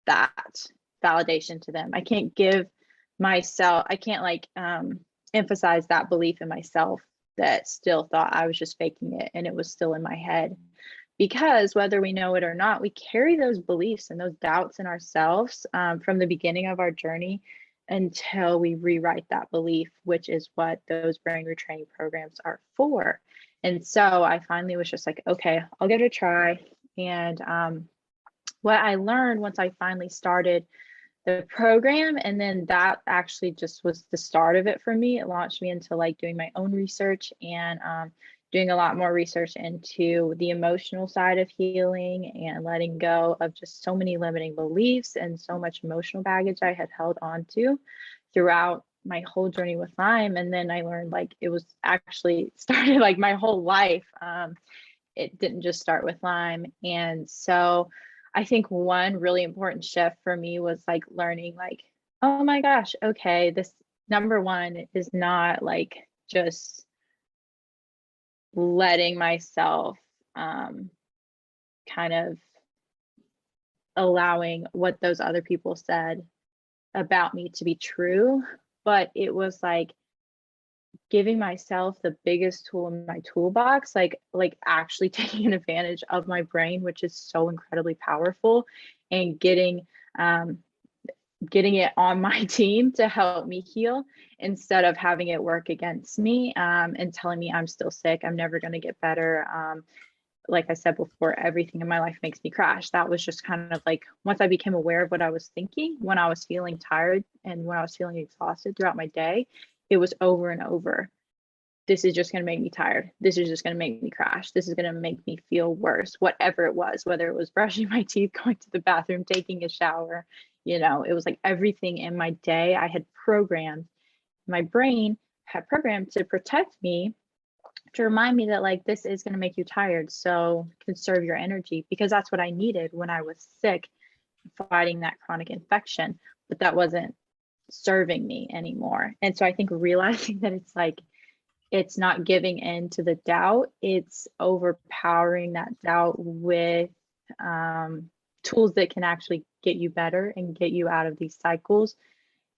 that validation to them. I can't give myself, I can't emphasize that belief in myself that still thought I was just faking it and it was still in my head. Because whether we know it or not, we carry those beliefs and those doubts in ourselves from the beginning of our journey until we rewrite that belief, which is what those brain retraining programs are for. And so I finally was just like, okay, I'll give it a try. And what I learned once I finally started the program, and then that actually just was the start of it for me. It launched me into doing my own research and doing a lot more research into the emotional side of healing and letting go of just so many limiting beliefs and so much emotional baggage I had held on to throughout my whole journey with Lyme. And then I learned it was actually started my whole life. It didn't just start with Lyme. And so I think one really important shift for me was learning oh my gosh, okay, this number one is not just letting myself kind of allowing what those other people said about me to be true, but it was giving myself the biggest tool in my toolbox, actually taking advantage of my brain, which is so incredibly powerful, and getting it on my team to help me heal instead of having it work against me and telling me I'm still sick, I'm never going to get better. Like I said before, everything in my life makes me crash. That was just kind of once I became aware of what I was thinking when I was feeling tired and when I was feeling exhausted throughout my day, it was over and over. This is just going to make me tired. This is just going to make me crash. This is going to make me feel worse, whatever it was, whether it was brushing my teeth, going to the bathroom, taking a shower. It was everything in my day I had programmed. My brain had programmed to protect me, to remind me that this is going to make you tired. So conserve your energy, because that's what I needed when I was sick, fighting that chronic infection, but that wasn't serving me anymore. And so I think realizing that it's it's not giving in to the doubt. It's overpowering that doubt with tools that can actually get you better and get you out of these cycles,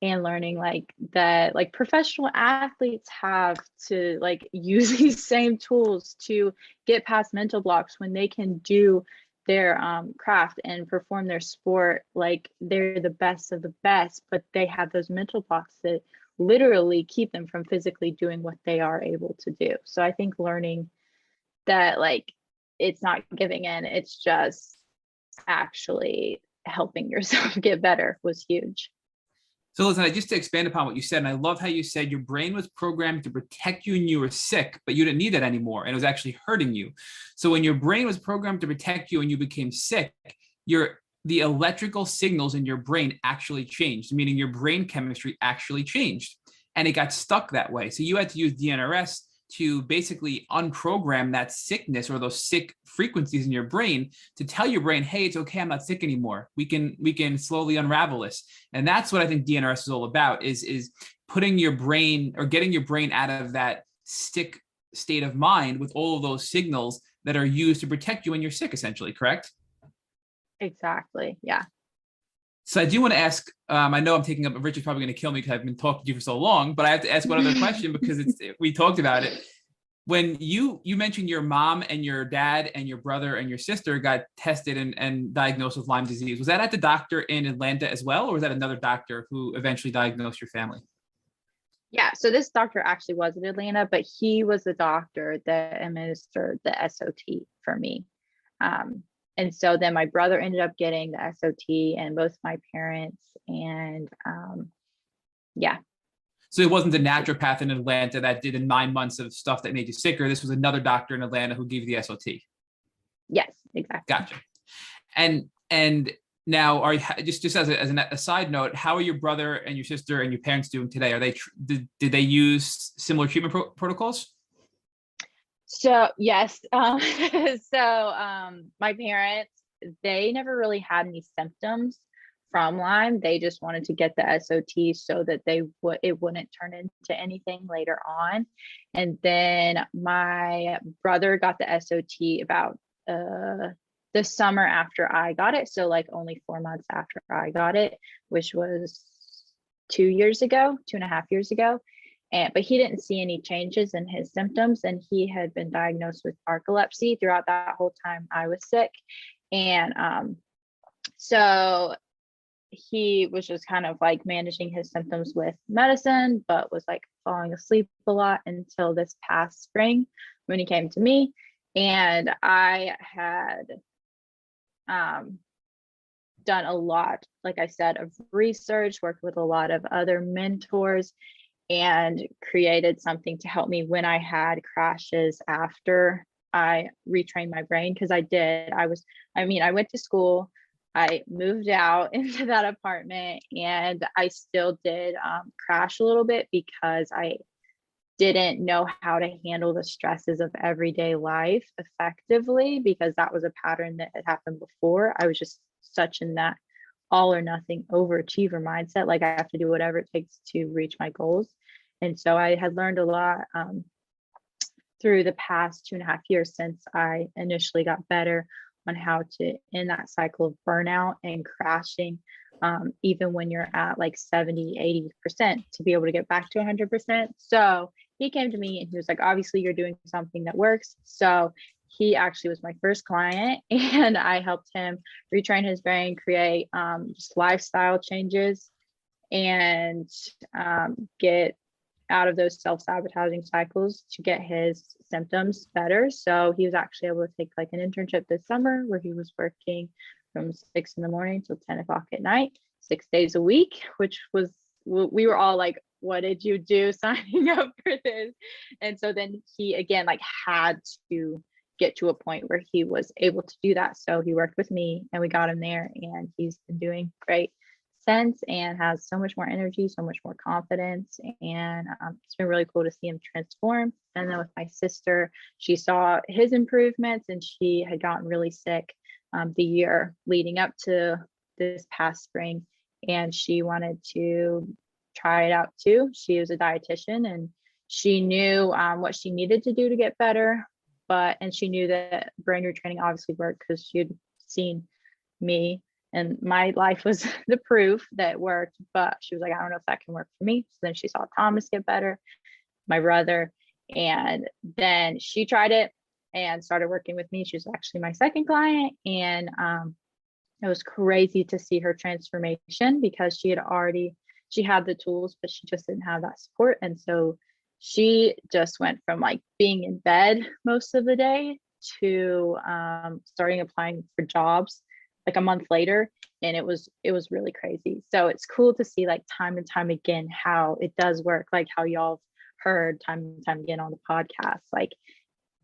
and learning like that, like professional athletes have to like use these same tools to get past mental blocks when they can do their craft and perform their sport like they're the best of the best, but they have those mental blocks that literally keep them from physically doing what they are able to do. So I think learning that like it's not giving in, it's just actually helping yourself get better was huge. So listen, just to expand upon what you said, and I love how you said your brain was programmed to protect you when you were sick, but you didn't need that anymore, and it was actually hurting you. So when your brain was programmed to protect you and you became sick, the electrical signals in your brain actually changed, meaning your brain chemistry actually changed, and it got stuck that way. So you had to use DNRS to basically unprogram that sickness or those sick frequencies in your brain to tell your brain, hey, it's okay, I'm not sick anymore. We can slowly unravel this. And that's what I think DNRS is all about, is putting your brain or getting your brain out of that sick state of mind with all of those signals that are used to protect you when you're sick, essentially, correct? Exactly. Yeah. So I do want to ask, I know I'm taking up, Richard's probably going to kill me because I've been talking to you for so long, but I have to ask one other question because we talked about it. When you mentioned your mom and your dad and your brother and your sister got tested and diagnosed with Lyme disease, was that at the doctor in Atlanta as well, or was that another doctor who eventually diagnosed your family? Yeah, so this doctor actually was in Atlanta, but he was the doctor that administered the SOT for me. And so then my brother ended up getting the SOT and both my parents, and yeah. So it wasn't the naturopath in Atlanta that did the 9 months of stuff that made you sicker. This was another doctor in Atlanta who gave you the SOT. Yes, exactly. Gotcha. And now, just as a side note, how are your brother and your sister and your parents doing today? Are they did they use similar treatment protocols? So yes, my parents, they never really had any symptoms from Lyme. They just wanted to get the SOT so that it wouldn't turn into anything later on. And then my brother got the SOT about the summer after I got it. So like only 4 months after I got it, which was 2.5 years ago. But he didn't see any changes in his symptoms, and he had been diagnosed with narcolepsy throughout that whole time I was sick. And so he was just kind of like managing his symptoms with medicine, but was like falling asleep a lot until this past spring when he came to me. And I had done a lot, like I said, of research, worked with a lot of other mentors, and created something to help me when I had crashes after I retrained my brain. Because I went to school, I moved out into that apartment, and I still did crash a little bit because I didn't know how to handle the stresses of everyday life effectively, because that was a pattern that had happened before. I was just such in that all or nothing overachiever mindset, like I have to do whatever it takes to reach my goals. And so I had learned a lot through the past 2.5 years since I initially got better on how to end that cycle of burnout and crashing, even when you're at like 70, 80%, to be able to get back to 100%. So he came to me and he was like, obviously you're doing something that works. So he actually was my first client, and I helped him retrain his brain, create just lifestyle changes, and get out of those self-sabotaging cycles to get his symptoms better. So he was actually able to take like an internship this summer where he was working from 6 a.m. till 10 o'clock at night, 6 days a week, which was, we were all like, what did you do signing up for this? And so then he again like had to get to a point where he was able to do that. So he worked with me and we got him there, and he's been doing great since and has so much more energy, so much more confidence. And it's been really cool to see him transform. And then with my sister, she saw his improvements, and she had gotten really sick the year leading up to this past spring, and she wanted to try it out too. She was a dietitian, and she knew what she needed to do to get better, and she knew that brain retraining obviously worked because she had seen me and my life was the proof that it worked. But she was like, I don't know if that can work for me. So then she saw Thomas get better, my brother, and then she tried it and started working with me. She was actually my second client, and it was crazy to see her transformation because she had the tools, but she just didn't have that support. And so she just went from like being in bed most of the day to starting applying for jobs like a month later. And it was really crazy. So it's cool to see like time and time again how it does work, like how y'all heard time and time again on the podcast. Like,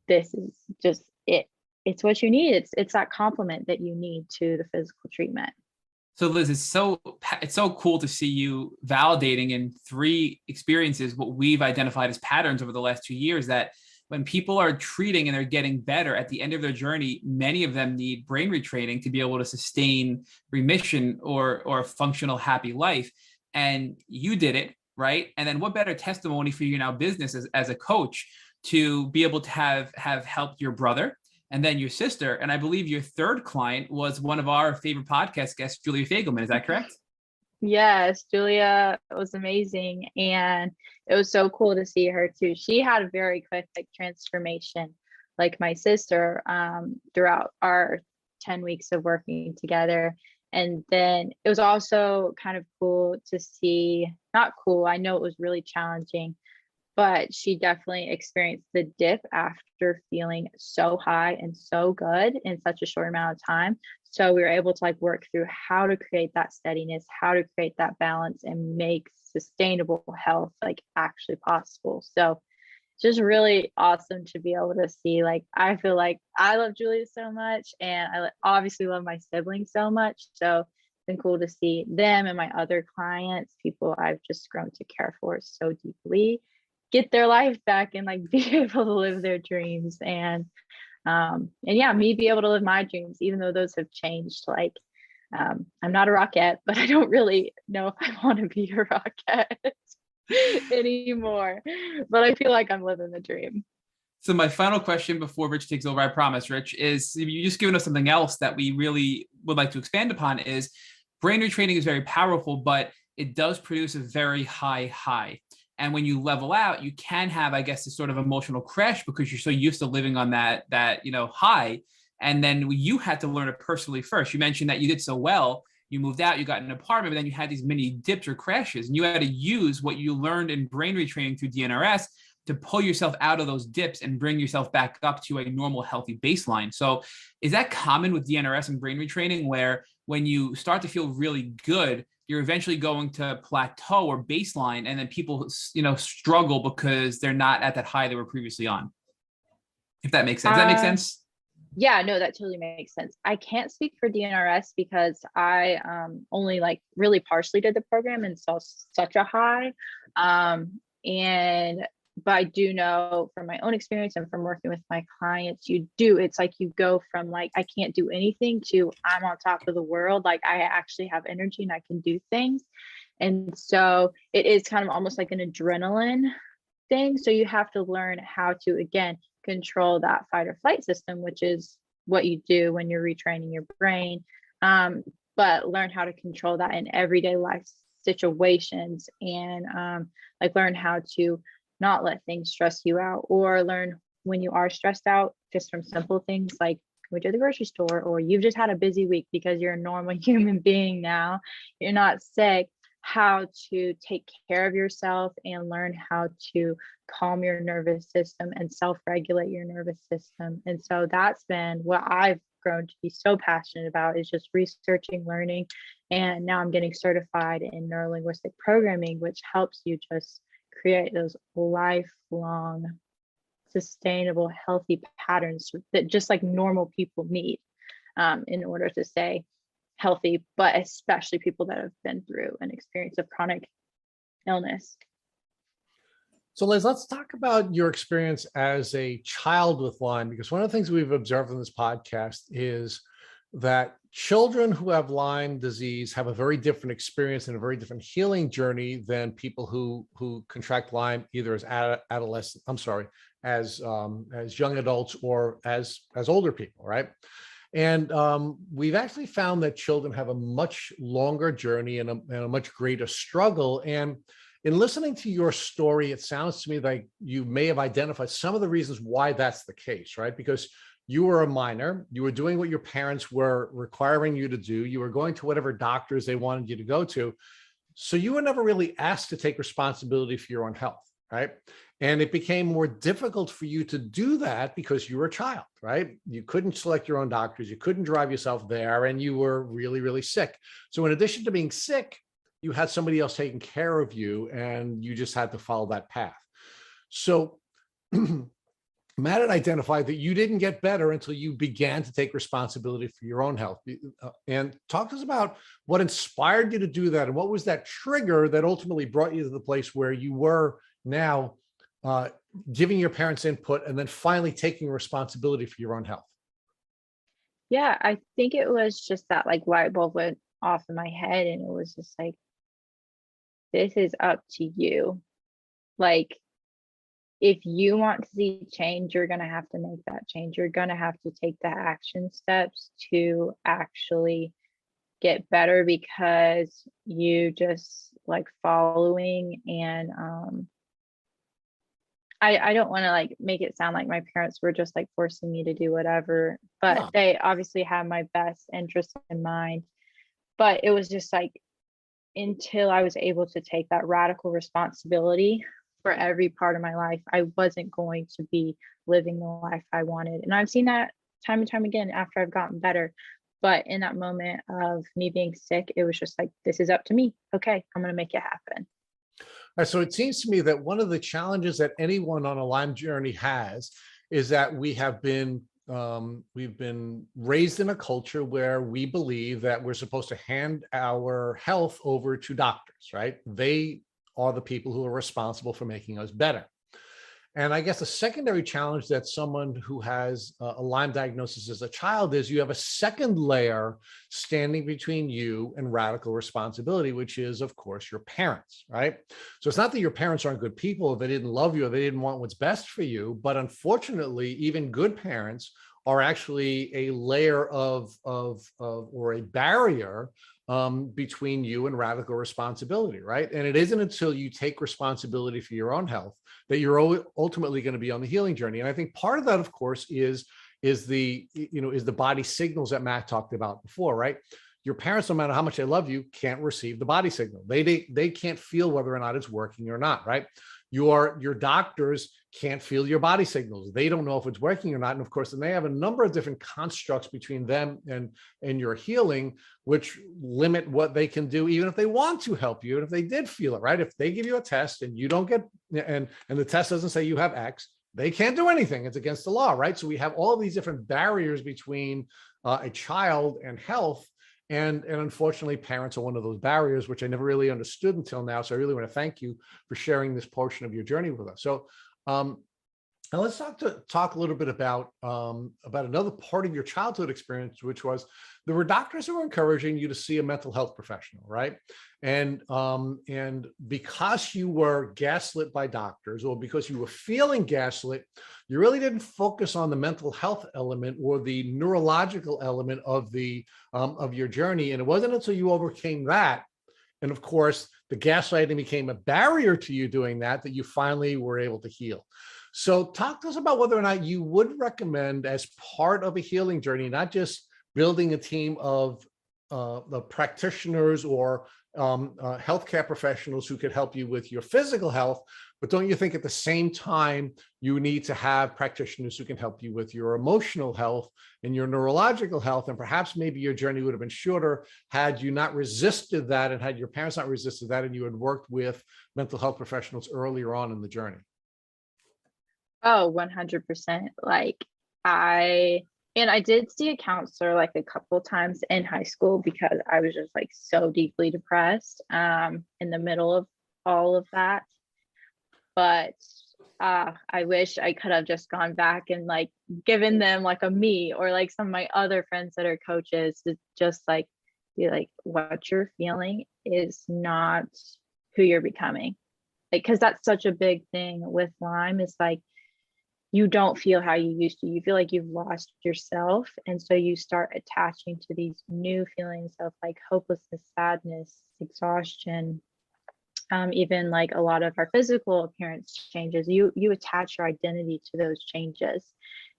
this is just it. It's what you need. It's that complement that you need to the physical treatment. So Liz, it's so cool to see you validating in 3 experiences what we've identified as patterns over the last 2 years, that when people are treating and they're getting better at the end of their journey, many of them need brain retraining to be able to sustain remission or a functional, happy life. And you did it, right? And then what better testimony for you now business as a coach to be able to have helped your brother and then your sister. And I believe your third client was one of our favorite podcast guests, Julia Fagelman. Is that correct? Yes, Julia was amazing. And it was so cool to see her too. She had a very quick like transformation, like my sister, throughout our 10 weeks of working together. And then it was also kind of cool to see, not cool, I know it was really challenging, but she definitely experienced the dip after feeling so high and so good in such a short amount of time. So we were able to like work through how to create that steadiness, how to create that balance and make sustainable health like actually possible. So just really awesome to be able to see. Like, I feel like I love Julia so much, and I obviously love my siblings so much. So it's been cool to see them and my other clients, people I've just grown to care for so deeply, get their life back and like be able to live their dreams. And yeah, me be able to live my dreams, even though those have changed. Like, I'm not a rocket, but I don't really know if I want to be a rocket anymore, but I feel like I'm living the dream. So my final question before Rich takes over, I promise, Rich, is you just given us something else that we really would like to expand upon. Is brain retraining is very powerful, but it does produce a very high high. And when you level out, you can have, I guess, this sort of emotional crash because you're so used to living on that high. And then you had to learn it personally first. You mentioned that you did so well. You moved out, you got an apartment, but then you had these mini dips or crashes, and you had to use what you learned in brain retraining through DNRS to pull yourself out of those dips and bring yourself back up to a normal, healthy baseline. So is that common with DNRS and brain retraining, where when you start to feel really good, you're eventually going to plateau or baseline, and then people, struggle because they're not at that high they were previously on? If that makes sense. Does that make sense? Yeah, no, that totally makes sense. I can't speak for DNRS because I only like really partially did the program and saw such a high. But I do know from my own experience and from working with my clients, it's like you go from like, I can't do anything to I'm on top of the world. Like, I actually have energy and I can do things. And so it is kind of almost like an adrenaline thing. So you have to learn how to, again, control that fight or flight system, which is what you do when you're retraining your brain. But learn how to control that in everyday life situations, and like learn how to not let things stress you out, or learn when you are stressed out, just from simple things like going to the grocery store, or you've just had a busy week because you're a normal human being now, you're not sick, how to take care of yourself and learn how to calm your nervous system and self-regulate your nervous system. And so that's been what I've grown to be so passionate about, is just researching, learning. And now I'm getting certified in neurolinguistic programming, which helps you just create those lifelong, sustainable, healthy patterns that just like normal people need in order to stay healthy, but especially people that have been through an experience of chronic illness. So Liz, let's talk about your experience as a child with Lyme, because one of the things we've observed in this podcast is that children who have Lyme disease have a very different experience and a very different healing journey than people who contract Lyme either as adolescent, as young adults or as older people, right? And we've actually found that children have a much longer journey and a much greater struggle. And in listening to your story, it sounds to me like you may have identified some of the reasons why that's the case, right? Because you were a minor, you were doing what your parents were requiring you to do, you were going to whatever doctors they wanted you to go to. So you were never really asked to take responsibility for your own health, right? And it became more difficult for you to do that because you were a child, right? You couldn't select your own doctors, you couldn't drive yourself there, and you were really, really sick. So in addition to being sick, you had somebody else taking care of you, and you just had to follow that path. So Matt had identified that you didn't get better until you began to take responsibility for your own health. And talk to us about what inspired you to do that, and what was that trigger that ultimately brought you to the place where you were now giving your parents input and then finally taking responsibility for your own health. Yeah, I think it was just that like light bulb went off in my head, and it was just like, this is up to you. Like, if you want to see change, you're going to have to make that change. You're going to have to take the action steps to actually get better, because you just like following. And I don't want to like make it sound like my parents were just like forcing me to do whatever, but No. they obviously had my best interest in mind. But it was just like, until I was able to take that radical responsibility for every part of my life, I wasn't going to be living the life I wanted. And I've seen that time and time again after I've gotten better. But in that moment of me being sick, it was just like, this is up to me. Okay, I'm going to make it happen. So it seems to me that one of the challenges that anyone on a Lyme journey has is that we've been raised in a culture where we believe that we're supposed to hand our health over to doctors, right? They are the people who are responsible for making us better. And I guess the secondary challenge that someone who has a Lyme diagnosis as a child is you have a second layer standing between you and radical responsibility, which is, of course, your parents, right? So it's not that your parents aren't good people, if they didn't love you or they didn't want what's best for you, but unfortunately, even good parents are actually a layer or a barrier between you and radical responsibility, right? And it isn't until you take responsibility for your own health that you're ultimately going to be on the healing journey. And I think part of that, of course, is the body signals that Matt talked about before, right? Your parents, no matter how much they love you, can't receive the body signal. They can't feel whether or not it's working or not, right? Your doctors can't feel your body signals. They don't know if it's working or not. And of course, then they have a number of different constructs between them and your healing, which limit what they can do, even if they want to help you. And if they did feel it, right? If they give you a test and you don't get, and the test doesn't say you have X, they can't do anything. It's against the law, right? So we have all these different barriers between a child and health. And unfortunately, parents are one of those barriers, which I never really understood until now. So I really want to thank you for sharing this portion of your journey with us. So now let's talk a little bit about another part of your childhood experience, which was there were doctors who were encouraging you to see a mental health professional, right? And because you were gaslit by doctors, or because you were feeling gaslit, you really didn't focus on the mental health element or the neurological element of your journey. And it wasn't until you overcame that, and of course, the gaslighting became a barrier to you doing that you finally were able to heal. So talk to us about whether or not you would recommend, as part of a healing journey, not just building a team of the practitioners or healthcare professionals who could help you with your physical health, but don't you think at the same time you need to have practitioners who can help you with your emotional health and your neurological health? And perhaps maybe your journey would have been shorter had you not resisted that, and had your parents not resisted that, and you had worked with mental health professionals earlier on in the journey. Oh, 100%. Like I did see a counselor like a couple times in high school, because I was just like so deeply depressed in the middle of all of that. But I wish I could have just gone back and like given them like a me, or like some of my other friends that are coaches, to just like be like, what you're feeling is not who you're becoming. Like, because that's such a big thing with Lyme, is like you don't feel how you used to. You feel like you've lost yourself. And so you start attaching to these new feelings of like hopelessness, sadness, exhaustion, even like a lot of our physical appearance changes. You attach your identity to those changes.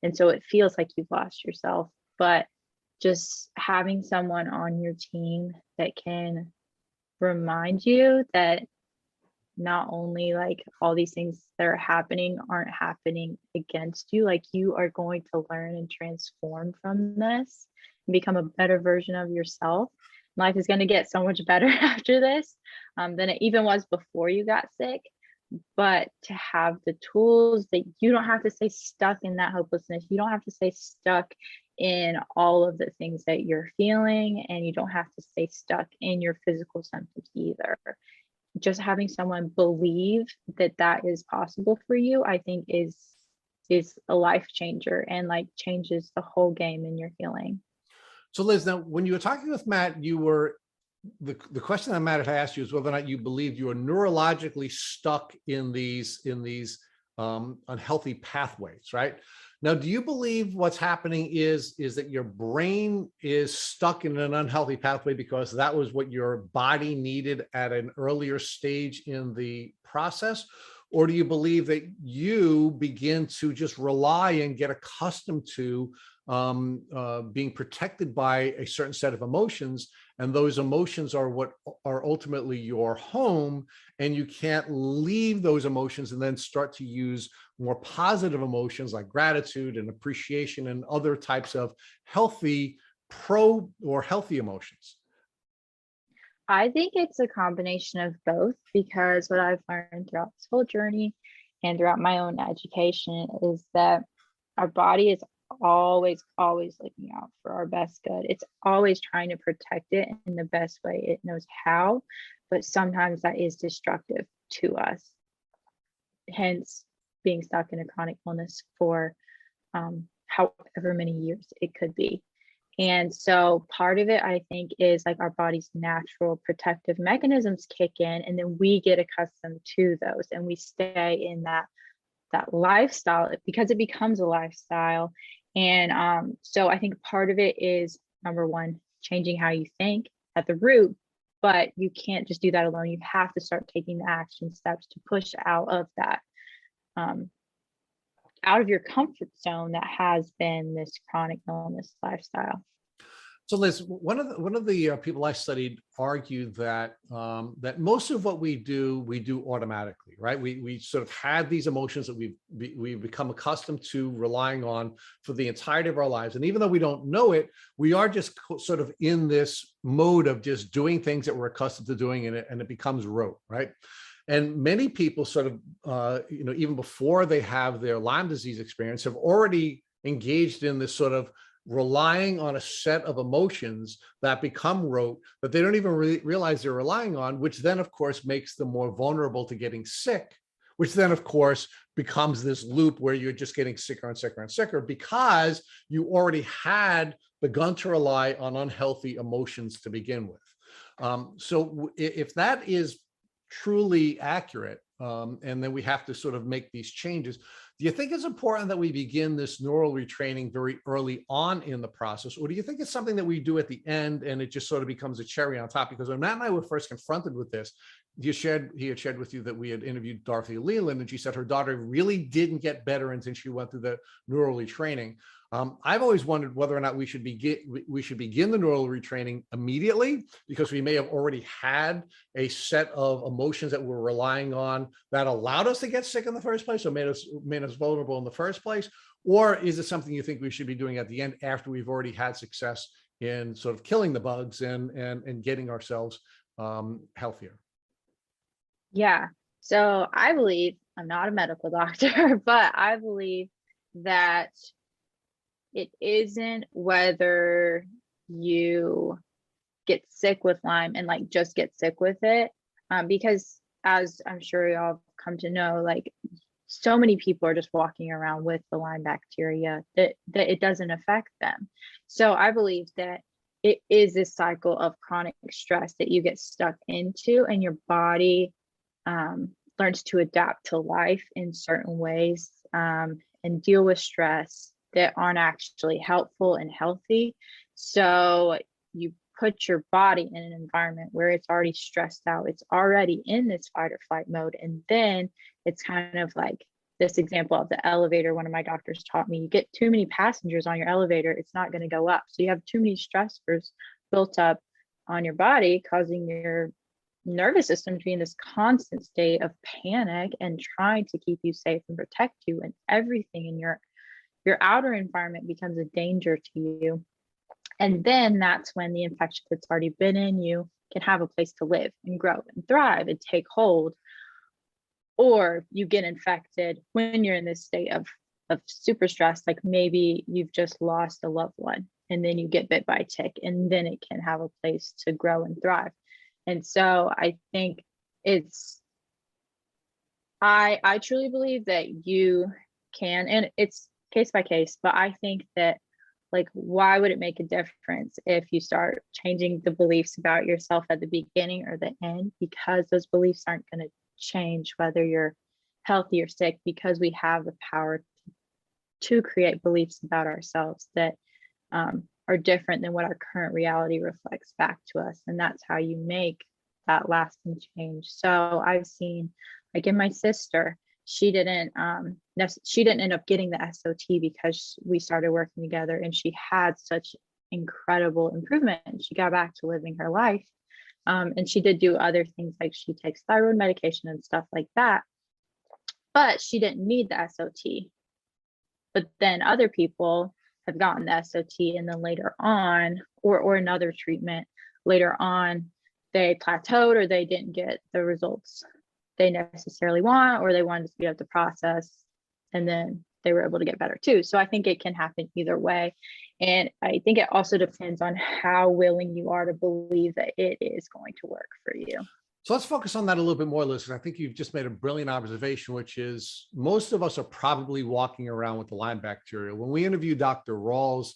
And so it feels like you've lost yourself. But just having someone on your team that can remind you that not only like all these things that are happening aren't happening against you, like you are going to learn and transform from this and become a better version of yourself. Life is going to get so much better after this than it even was before you got sick. But to have the tools that you don't have to stay stuck in that hopelessness, you don't have to stay stuck in all of the things that you're feeling, and you don't have to stay stuck in your physical symptoms either. Just having someone believe that that is possible for you, I think is a life changer, and like changes the whole game in your healing. So Liz, now when you were talking with Matt, you were, the question that Matt had asked you is whether or not you believed you were neurologically stuck in these unhealthy pathways, right? Now, do you believe what's happening is that your brain is stuck in an unhealthy pathway because that was what your body needed at an earlier stage in the process? Or do you believe that you begin to just rely and get accustomed to being protected by a certain set of emotions, and those emotions are what are ultimately your home, and you can't leave those emotions and then start to use more positive emotions like gratitude and appreciation and other types of healthy healthy emotions? I think it's a combination of both, because what I've learned throughout this whole journey and throughout my own education is that our body is always looking out for our best good. It's always trying to protect it in the best way it knows how, but sometimes that is destructive to us. Hence, being stuck in a chronic illness for however many years it could be. And so part of it, I think, is like our body's natural protective mechanisms kick in, and then we get accustomed to those, and we stay in that lifestyle because it becomes a lifestyle. And so I think part of it is, number one, changing how you think at the root, but you can't just do that alone. You have to start taking the action steps to push out of that, out of your comfort zone that has been this chronic illness lifestyle. So Liz, one of the people I studied argued that that most of what we do automatically, right? We sort of had these emotions that we've become accustomed to relying on for the entirety of our lives, and even though we don't know it, we are just sort of in this mode of just doing things that we're accustomed to doing, and it becomes rote, right? And many people sort of, even before they have their Lyme disease experience, have already engaged in this sort of relying on a set of emotions that become rote, that they don't even realize they're relying on, which then, of course, makes them more vulnerable to getting sick, which then, of course, becomes this loop where you're just getting sicker and sicker and sicker because you already had begun to rely on unhealthy emotions to begin with. So if that is truly accurate, and then we have to sort of make these changes, do you think it's important that we begin this neural retraining very early on in the process, or do you think it's something that we do at the end and it just sort of becomes a cherry on top? Because when Matt and I were first confronted with this, he had shared with you that we had interviewed Dorothy Leland, and she said her daughter really didn't get better until she went through the neural retraining. I've always wondered whether or not we should begin the neural retraining immediately, because we may have already had a set of emotions that we're relying on that allowed us to get sick in the first place, or made us vulnerable in the first place. Or is it something you think we should be doing at the end, after we've already had success in sort of killing the bugs and getting ourselves healthier? Yeah. So I believe, I'm not a medical doctor, but I believe that it isn't whether you get sick with Lyme and like just get sick with it, because as I'm sure y'all come to know, like so many people are just walking around with the Lyme bacteria that it doesn't affect them. So I believe that it is this cycle of chronic stress that you get stuck into, and your body learns to adapt to life in certain ways, and deal with stress that aren't actually helpful and healthy. So you put your body in an environment where it's already stressed out, it's already in this fight or flight mode. And then it's kind of like this example of the elevator. One of my doctors taught me, you get too many passengers on your elevator, it's not going to go up. So you have too many stressors built up on your body, causing your nervous system to be in this constant state of panic and trying to keep you safe and protect you, and everything in your outer environment becomes a danger to you. And then that's when the infection that's already been in you can have a place to live and grow and thrive and take hold. Or you get infected when you're in this state of super stress, like maybe you've just lost a loved one, and then you get bit by a tick, and then it can have a place to grow and thrive. And so I think I truly believe that you can, and it's case by case, but I think that, like, why would it make a difference if you start changing the beliefs about yourself at the beginning or the end? Because those beliefs aren't going to change whether you're healthy or sick, because we have the power to create beliefs about ourselves that are different than what our current reality reflects back to us. And that's how you make that lasting change. So I've seen, like in my sister, she didn't end up getting the SOT because we started working together, and she had such incredible improvement. She got back to living her life. And she did do other things, like she takes thyroid medication and stuff like that, but she didn't need the SOT. But then other people have gotten the SOT, and then later on, or another treatment later on, they plateaued, or they didn't get the results they necessarily want, or they wanted to speed up the process, and then they were able to get better too. So I think it can happen either way. And I think it also depends on how willing you are to believe that it is going to work for you. So let's focus on that a little bit more, Liz. I think you've just made a brilliant observation, which is most of us are probably walking around with the Lyme bacteria. When we interviewed Dr. Rawls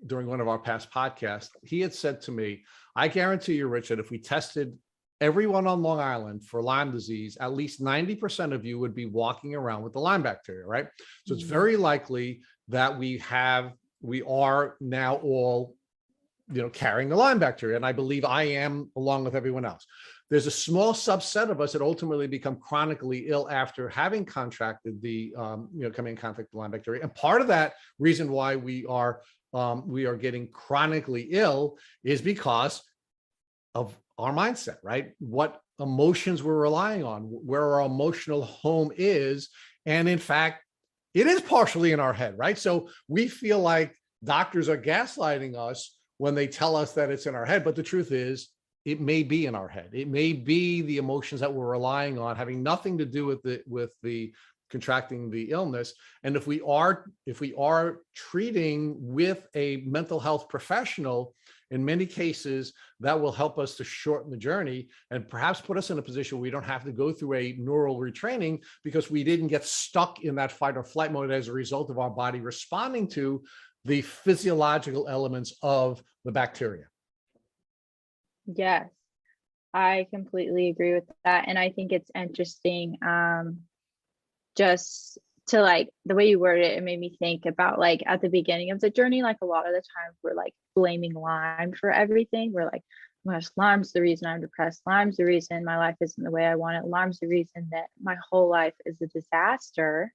during one of our past podcasts, he had said to me, I guarantee you, Rich, that if we tested everyone on Long Island for Lyme disease, at least 90% of you would be walking around with the Lyme bacteria, right? So it's very likely that we are now all, carrying the Lyme bacteria. And I believe I am, along with everyone else. There's a small subset of us that ultimately become chronically ill after having contracted the, coming in contact with the Lyme bacteria. And part of that reason why we are getting chronically ill is because of our mindset, right? What emotions we're relying on, where our emotional home is. And in fact, it is partially in our head, right? So we feel like doctors are gaslighting us when they tell us that it's in our head. But the truth is, it may be in our head. It may be the emotions that we're relying on, having nothing to do with the contracting the illness. And if we are treating with a mental health professional, in many cases, that will help us to shorten the journey and perhaps put us in a position where we don't have to go through a neural retraining, because we didn't get stuck in that fight or flight mode as a result of our body responding to the physiological elements of the bacteria. Yes, I completely agree with that. And I think it's interesting, just to, like, the way you worded it, it made me think about, like, at the beginning of the journey, like a lot of the time we're like blaming Lyme for everything. We're like, oh my gosh, Lyme's the reason I'm depressed. Lyme's the reason my life isn't the way I want it. Lyme's the reason that my whole life is a disaster.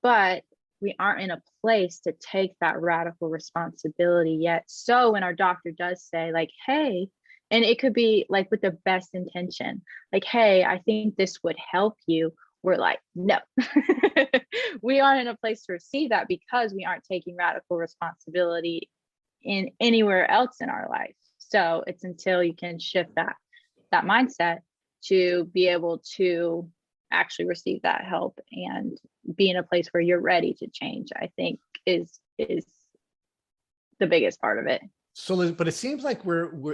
But we aren't in a place to take that radical responsibility yet. So when our doctor does say, like, hey, and it could be like with the best intention, like, hey, I think this would help you, we're like, no. We aren't in a place to receive that, because we aren't taking radical responsibility in anywhere else in our life. So it's until you can shift that mindset to be able to actually receive that help and be in a place where you're ready to change, I think is the biggest part of it. So, but it seems like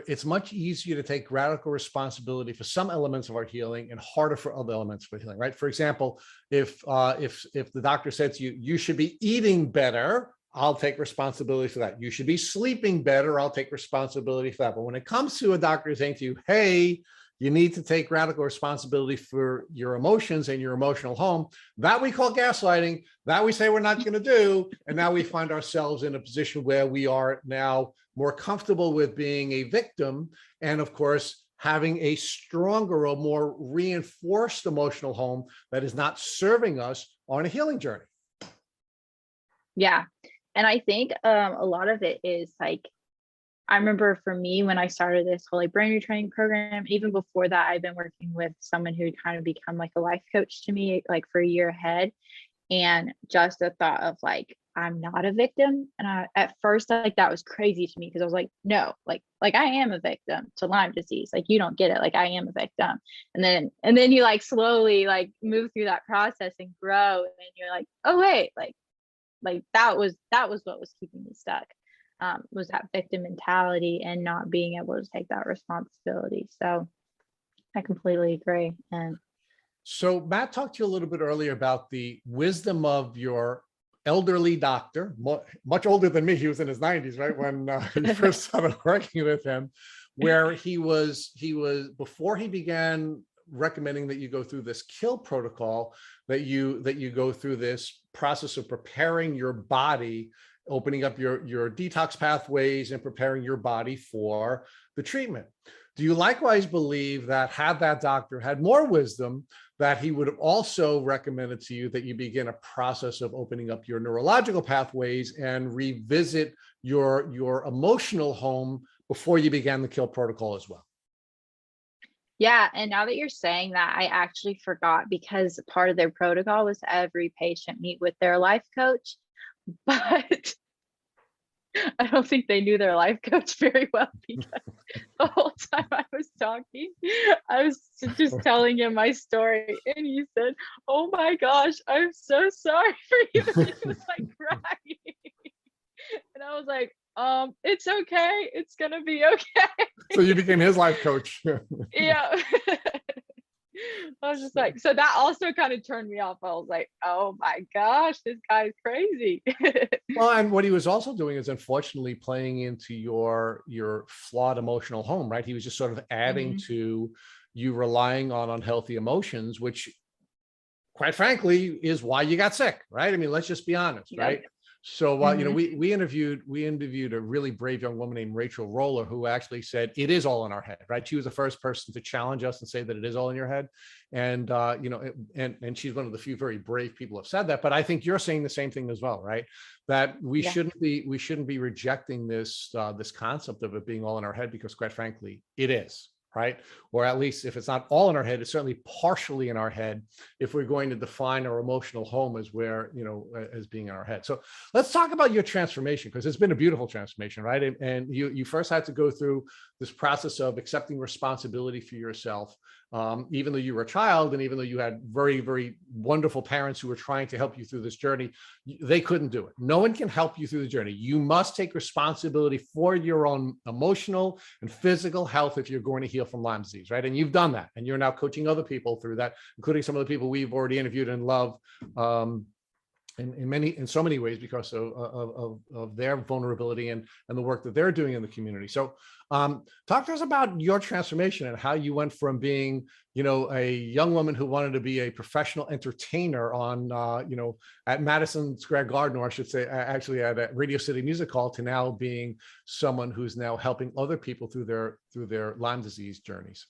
it's much easier to take radical responsibility for some elements of our healing and harder for other elements of healing, right? For example, if the doctor said to you, you should be eating better, I'll take responsibility for that. You should be sleeping better, I'll take responsibility for that. But when it comes to a doctor saying to you, hey, you need to take radical responsibility for your emotions and your emotional home, that we call gaslighting, that we say we're not going to do. And now we find ourselves in a position where we are now more comfortable with being a victim. And of course, having a stronger or more reinforced emotional home that is not serving us on a healing journey. Yeah. And I think a lot of it is like, I remember for me, when I started this whole like brain retraining program, even before that, I've been working with someone who kind of become like a life coach to me, like for a year ahead. And just the thought of like, I'm not a victim. And at first, like that was crazy to me because I was like, no, like I am a victim to Lyme disease. Like you don't get it. Like I am a victim. And then you like slowly like move through that process and grow. And then you're like, oh wait, like that was what was keeping me stuck. Was that victim mentality and not being able to take that responsibility. So I completely agree. And so Matt talked to you a little bit earlier about the wisdom of your elderly doctor, much older than me. He was in his 90s, right? When you first started working with him, where he was before he began recommending that you go through this kill protocol, that you go through this process of preparing your body, opening up your detox pathways and preparing your body for the treatment. Do you likewise believe that had that doctor had more wisdom, that he would have also recommended to you that you begin a process of opening up your neurological pathways and revisit your emotional home before you began the kill protocol as well? yeah, and now that you're saying that, I actually forgot, because part of their protocol was every patient meet with their life coach, but I don't think they knew their life coach very well, because the whole time I was talking, I was just telling him my story, and he said, "Oh my gosh, I'm so sorry for you." And he was like crying, and I was like, "It's okay. It's gonna be okay." So you became his life coach. Yeah. I was just like, so that also kind of turned me off. I was like, oh my gosh, this guy's crazy. Well, and what he was also doing is unfortunately playing into your flawed emotional home, right? He was just sort of adding to you relying on unhealthy emotions, which quite frankly is why you got sick, right? I mean, let's just be honest, right? So, you know, we interviewed a really brave young woman named Rachel Roller, who actually said it is all in our head, right? She was the first person to challenge us and say that it is all in your head. And, you know, and she's one of the few very brave people who have said that. But I think you're saying the same thing as well, right? That we shouldn't be rejecting this concept of it being all in our head, because quite frankly, it is. Right? Or at least if it's not all in our head, it's certainly partially in our head, if we're going to define our emotional home as where, you know, as being in our head. So let's talk about your transformation, because it's been a beautiful transformation, right? And you first had to go through this process of accepting responsibility for yourself, even though you were a child, and even though you had very, very wonderful parents who were trying to help you through this journey, they couldn't do it. No one can help you through the journey. You must take responsibility for your own emotional and physical health if you're going to heal from Lyme disease, right? And you've done that, and you're now coaching other people through that, including some of the people we've already interviewed and love, in so many ways, because of their vulnerability and the work that they're doing in the community. So talk to us about your transformation and how you went from being, you know, a young woman who wanted to be a professional entertainer on, you know, at Madison Square Garden, or I should say actually at a Radio City Music Hall, to now being someone who's now helping other people through their Lyme disease journeys.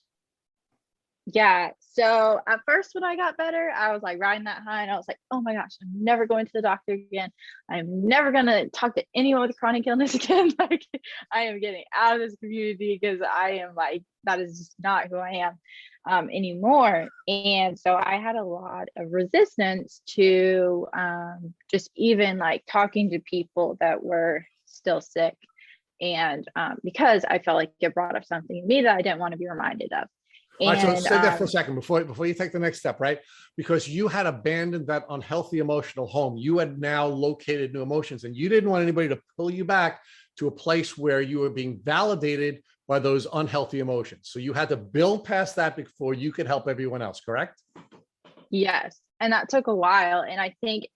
Yeah. So at first, when I got better, I was like riding that high, and I was like, oh my gosh, I'm never going to the doctor again. I'm never going to talk to anyone with chronic illness again. Like, I am getting out of this community, because I am like, that is just not who I am anymore. And so I had a lot of resistance to just even like talking to people that were still sick. And because I felt like it brought up something in me that I didn't want to be reminded of. All right, so stay there for a second before you take the next step, right? Because you had abandoned that unhealthy emotional home. You had now located new emotions, and you didn't want anybody to pull you back to a place where you were being validated by those unhealthy emotions. So you had to build past that before you could help everyone else, correct? Yes. And that took a while. And I think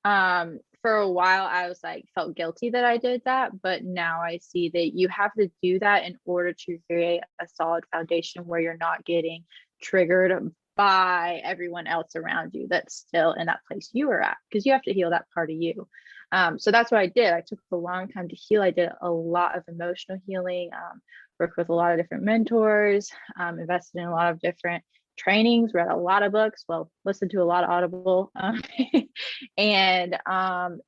for a while I was like, felt guilty that I did that. But now I see that you have to do that in order to create a solid foundation where you're not getting triggered by everyone else around you that's still in that place you were at, because you have to heal that part of you. So that's what I did. I took a long time to heal. I did a lot of emotional healing, worked with a lot of different mentors, invested in a lot of different trainings, read a lot of books, well, listened to a lot of Audible, and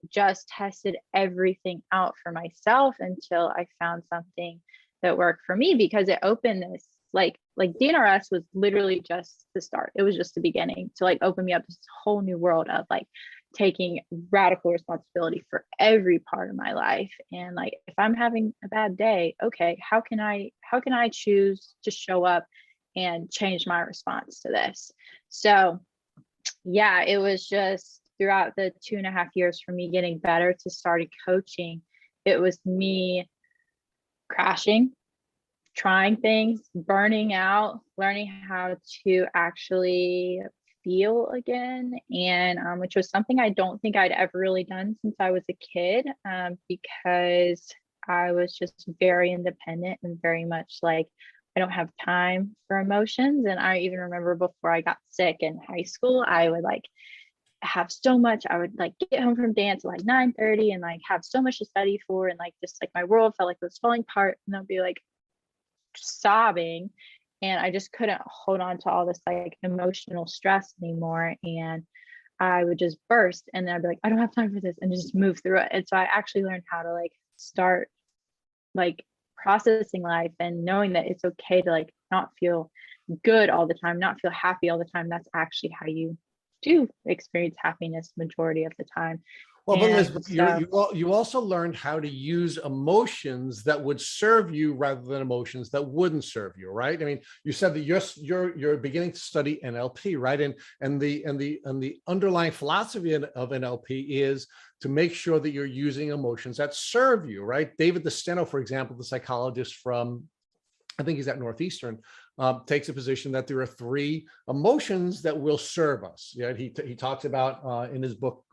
just tested everything out for myself until I found something that worked for me, because it opened this, like DNRS was literally just the start. It was just the beginning to like open me up this whole new world of like taking radical responsibility for every part of my life. And like, if I'm having a bad day, okay, how can I choose to show up and change my response to this? So yeah, it was just throughout the 2.5 years for me getting better to starting coaching, it was me crashing, trying things, burning out, learning how to actually feel again, and which was something I don't think I'd ever really done since I was a kid, because I was just very independent and very much like, I don't have time for emotions. And I even remember before I got sick in high school, I would like have so much, I would like get home from dance at like 9:30 and like have so much to study for, and like just like my world felt like it was falling apart, and I'll be like sobbing, and I just couldn't hold on to all this like emotional stress anymore, and I would just burst, and then I'd be like, I don't have time for this, and just move through it. And so I actually learned how to like start like processing life and knowing that it's okay to like not feel good all the time, not feel happy all the time. That's actually how you do experience happiness majority of the time. Well, but Liz, So, you also learned how to use emotions that would serve you rather than emotions that wouldn't serve you, right? I mean, you said that you're beginning to study NLP, right? And the underlying philosophy of NLP is to make sure that you're using emotions that serve you, right? David DeSteno, for example, the psychologist from, I think he's at Northeastern, takes a position that there are 3 emotions that will serve us. Yeah, he talks about in his book,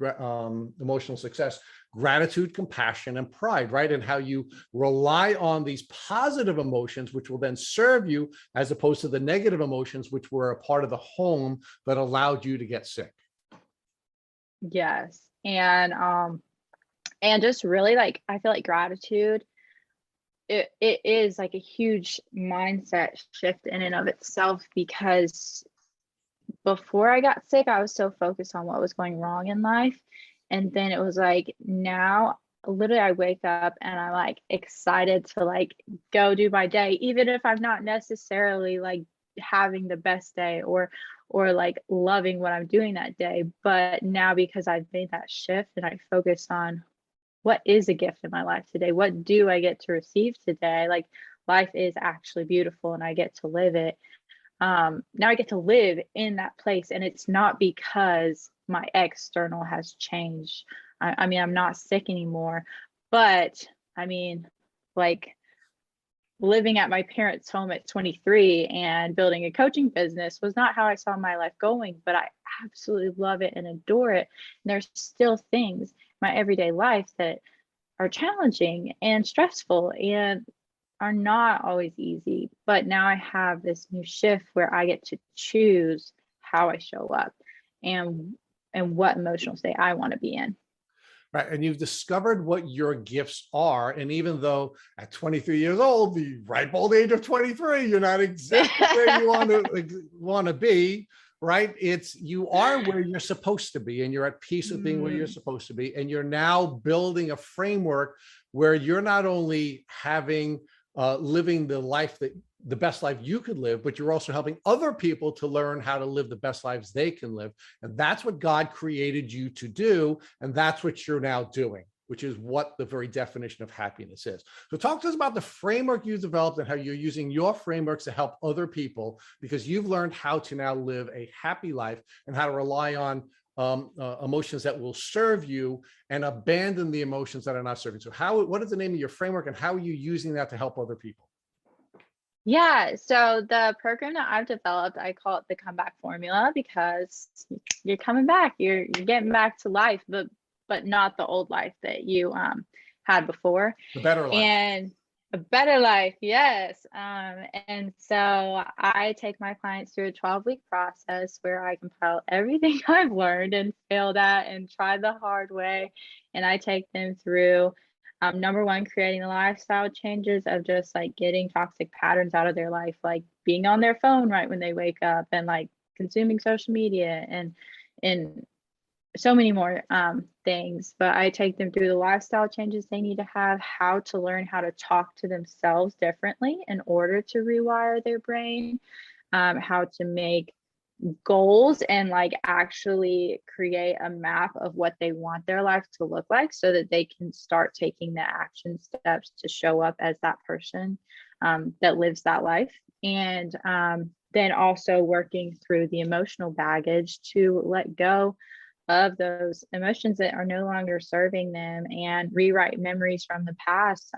Emotional Success, gratitude, compassion, and pride, right? And how you rely on these positive emotions, which will then serve you, as opposed to the negative emotions, which were a part of the home that allowed you to get sick. yes. And just really like, I feel like gratitude, it is like a huge mindset shift in and of itself, because before I got sick, I was so focused on what was going wrong in life. And then it was like, now literally I wake up and I'm like excited to like go do my day, even if I'm not necessarily like having the best day or like loving what I'm doing that day. But now, because I've made that shift and I focus on what is a gift in my life today, what do I get to receive today, like life is actually beautiful and I get to live it. Now I get to live in that place, and it's not because my external has changed. I mean, I'm not sick anymore, but I mean, like living at my parents' home at 23 and building a coaching business was not how I saw my life going, but I absolutely love it and adore it. And there's still things in my everyday life that are challenging and stressful and are not always easy. But now I have this new shift where I get to choose how I show up and what emotional state I want to be in. Right. And you've discovered what your gifts are. And even though at 23 years old, the ripe old age of 23, you're not exactly where you want to be, right? You are where you're supposed to be, and you're at peace with being where you're supposed to be. And you're now building a framework where you're not only living the best life you could live, but you're also helping other people to learn how to live the best lives they can live. And that's what God created you to do. And that's what you're now doing, which is what the very definition of happiness is. So talk to us about the framework you've developed and how you're using your frameworks to help other people, because you've learned how to now live a happy life and how to rely on emotions that will serve you and abandon the emotions that are not serving. So what is the name of your framework, and how are you using that to help other people? Yeah, so the program that I've developed, I call it the comeback formula, because you're coming back, you're getting back to life, but not the old life that you had before. The better life. And a better life, yes. And so I take my clients through a 12-week process where I compile everything I've learned and failed at and tried the hard way. And I take them through number one, creating the lifestyle changes of just like getting toxic patterns out of their life, like being on their phone right when they wake up, and like consuming social media, and so many more things. But I take them through the lifestyle changes they need to have, how to learn how to talk to themselves differently in order to rewire their brain, how to make goals and like actually create a map of what they want their life to look like, so that they can start taking the action steps to show up as that person that lives that life. And then also working through the emotional baggage to let go of those emotions that are no longer serving them, and rewrite memories from the past,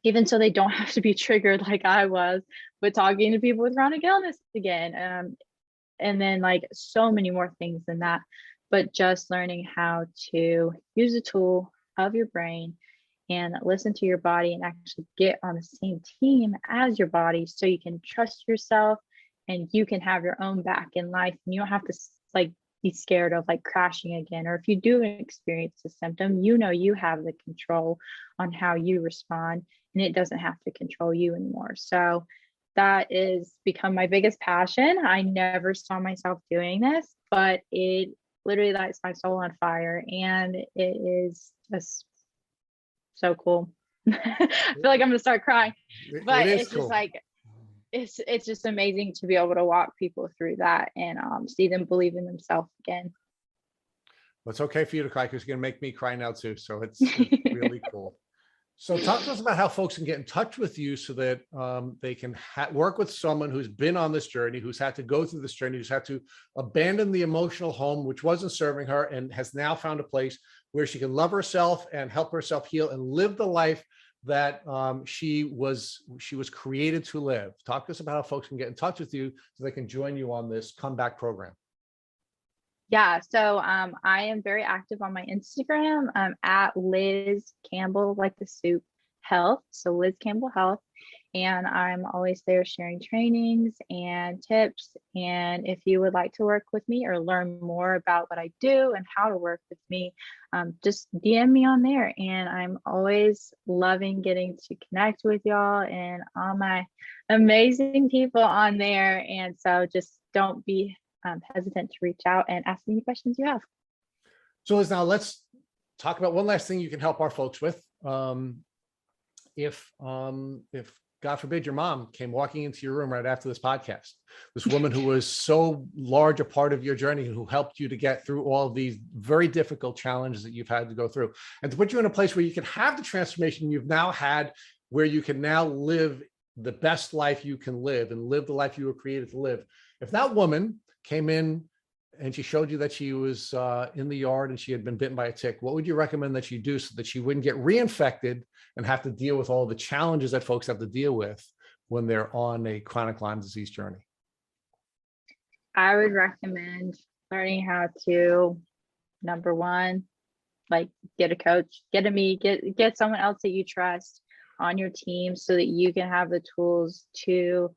even so they don't have to be triggered like I was with talking to people with chronic illness again. And then like so many more things than that, but just learning how to use a tool of your brain and listen to your body and actually get on the same team as your body, so you can trust yourself and you can have your own back in life, and you don't have to like be scared of like crashing again. Or if you do experience a symptom, you know you have the control on how you respond, and it doesn't have to control you anymore. So that is become my biggest passion. I never saw myself doing this, but it literally lights my soul on fire, and it is just so cool. I feel like I'm gonna start crying, but it's cool. Just like it's just amazing to be able to walk people through that and see them believe in themselves again. Well, it's okay for you to cry, because you're gonna make me cry now too. So it's really cool. So talk to us about how folks can get in touch with you, so that they can work with someone who's been on this journey, who's had to go through this journey, who's had to abandon the emotional home, which wasn't serving her, and has now found a place where she can love herself and help herself heal and live the life that she was created to live. Talk to us about how folks can get in touch with you so they can join you on this comeback program. Yeah, so I am very active on my Instagram at Liz Campbell, like the soup, health. So Liz Campbell Health. And I'm always there sharing trainings and tips. And if you would like to work with me or learn more about what I do and how to work with me, just DM me on there. And I'm always loving getting to connect with y'all and all my amazing people on there. And so just don't be hesitant to reach out and ask any questions you have. So Liz, now let's talk about one last thing you can help our folks with. If God forbid your mom came walking into your room right after this podcast, this woman who was so large a part of your journey, who helped you to get through all of these very difficult challenges that you've had to go through, and to put you in a place where you can have the transformation you've now had, where you can now live the best life you can live and live the life you were created to live. If that woman came in and she showed you that she was in the yard and she had been bitten by a tick, what would you recommend that she do so that she wouldn't get reinfected and have to deal with all the challenges that folks have to deal with when they're on a chronic Lyme disease journey? I would recommend learning how to, number one, like get a coach, get someone else that you trust on your team, so that you can have the tools to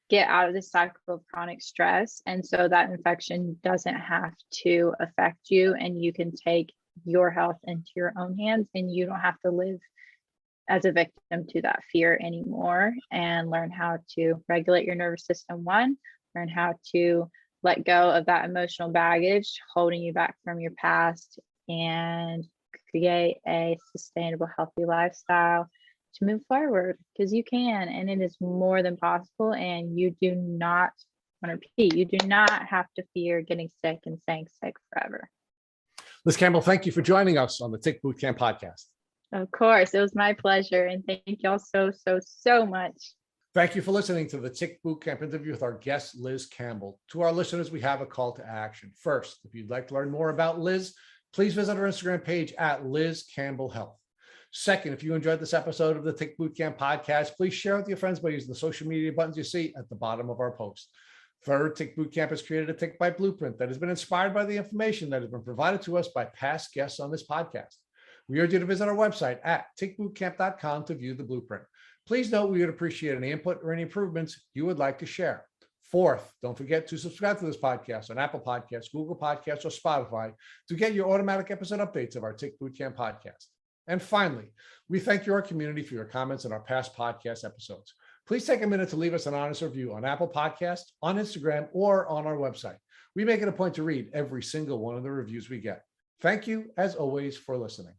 get out of the cycle of chronic stress. And so that infection doesn't have to affect you, and you can take your health into your own hands, and you don't have to live as a victim to that fear anymore, and learn how to regulate your nervous system. One, learn how to let go of that emotional baggage holding you back from your past, and create a sustainable, healthy lifestyle to move forward, because you can, and it is more than possible. And you do not, I want to repeat, you do not have to fear getting sick and staying sick forever. Liz Campbell, thank you for joining us on the Tick Bootcamp podcast. Of course, it was my pleasure, and thank y'all so much. Thank you for listening to the Tick Bootcamp interview with our guest, Liz Campbell. To our listeners, we have a call to action. First, if you'd like to learn more about Liz, please visit our Instagram page at Liz Campbell Health. Second, if you enjoyed this episode of the Tick Bootcamp podcast, please share with your friends by using the social media buttons you see at the bottom of our post. Third, Tick Bootcamp has created a Tick Bite blueprint that has been inspired by the information that has been provided to us by past guests on this podcast. We urge you to visit our website at tickbootcamp.com to view the blueprint. Please note we would appreciate any input or any improvements you would like to share. Fourth, don't forget to subscribe to this podcast on Apple Podcasts, Google Podcasts, or Spotify to get your automatic episode updates of our Tick Bootcamp podcast. And finally, we thank you, our community, for your comments on our past podcast episodes. Please take a minute to leave us an honest review on Apple Podcasts, on Instagram, or on our website. We make it a point to read every single one of the reviews we get. Thank you, as always, for listening.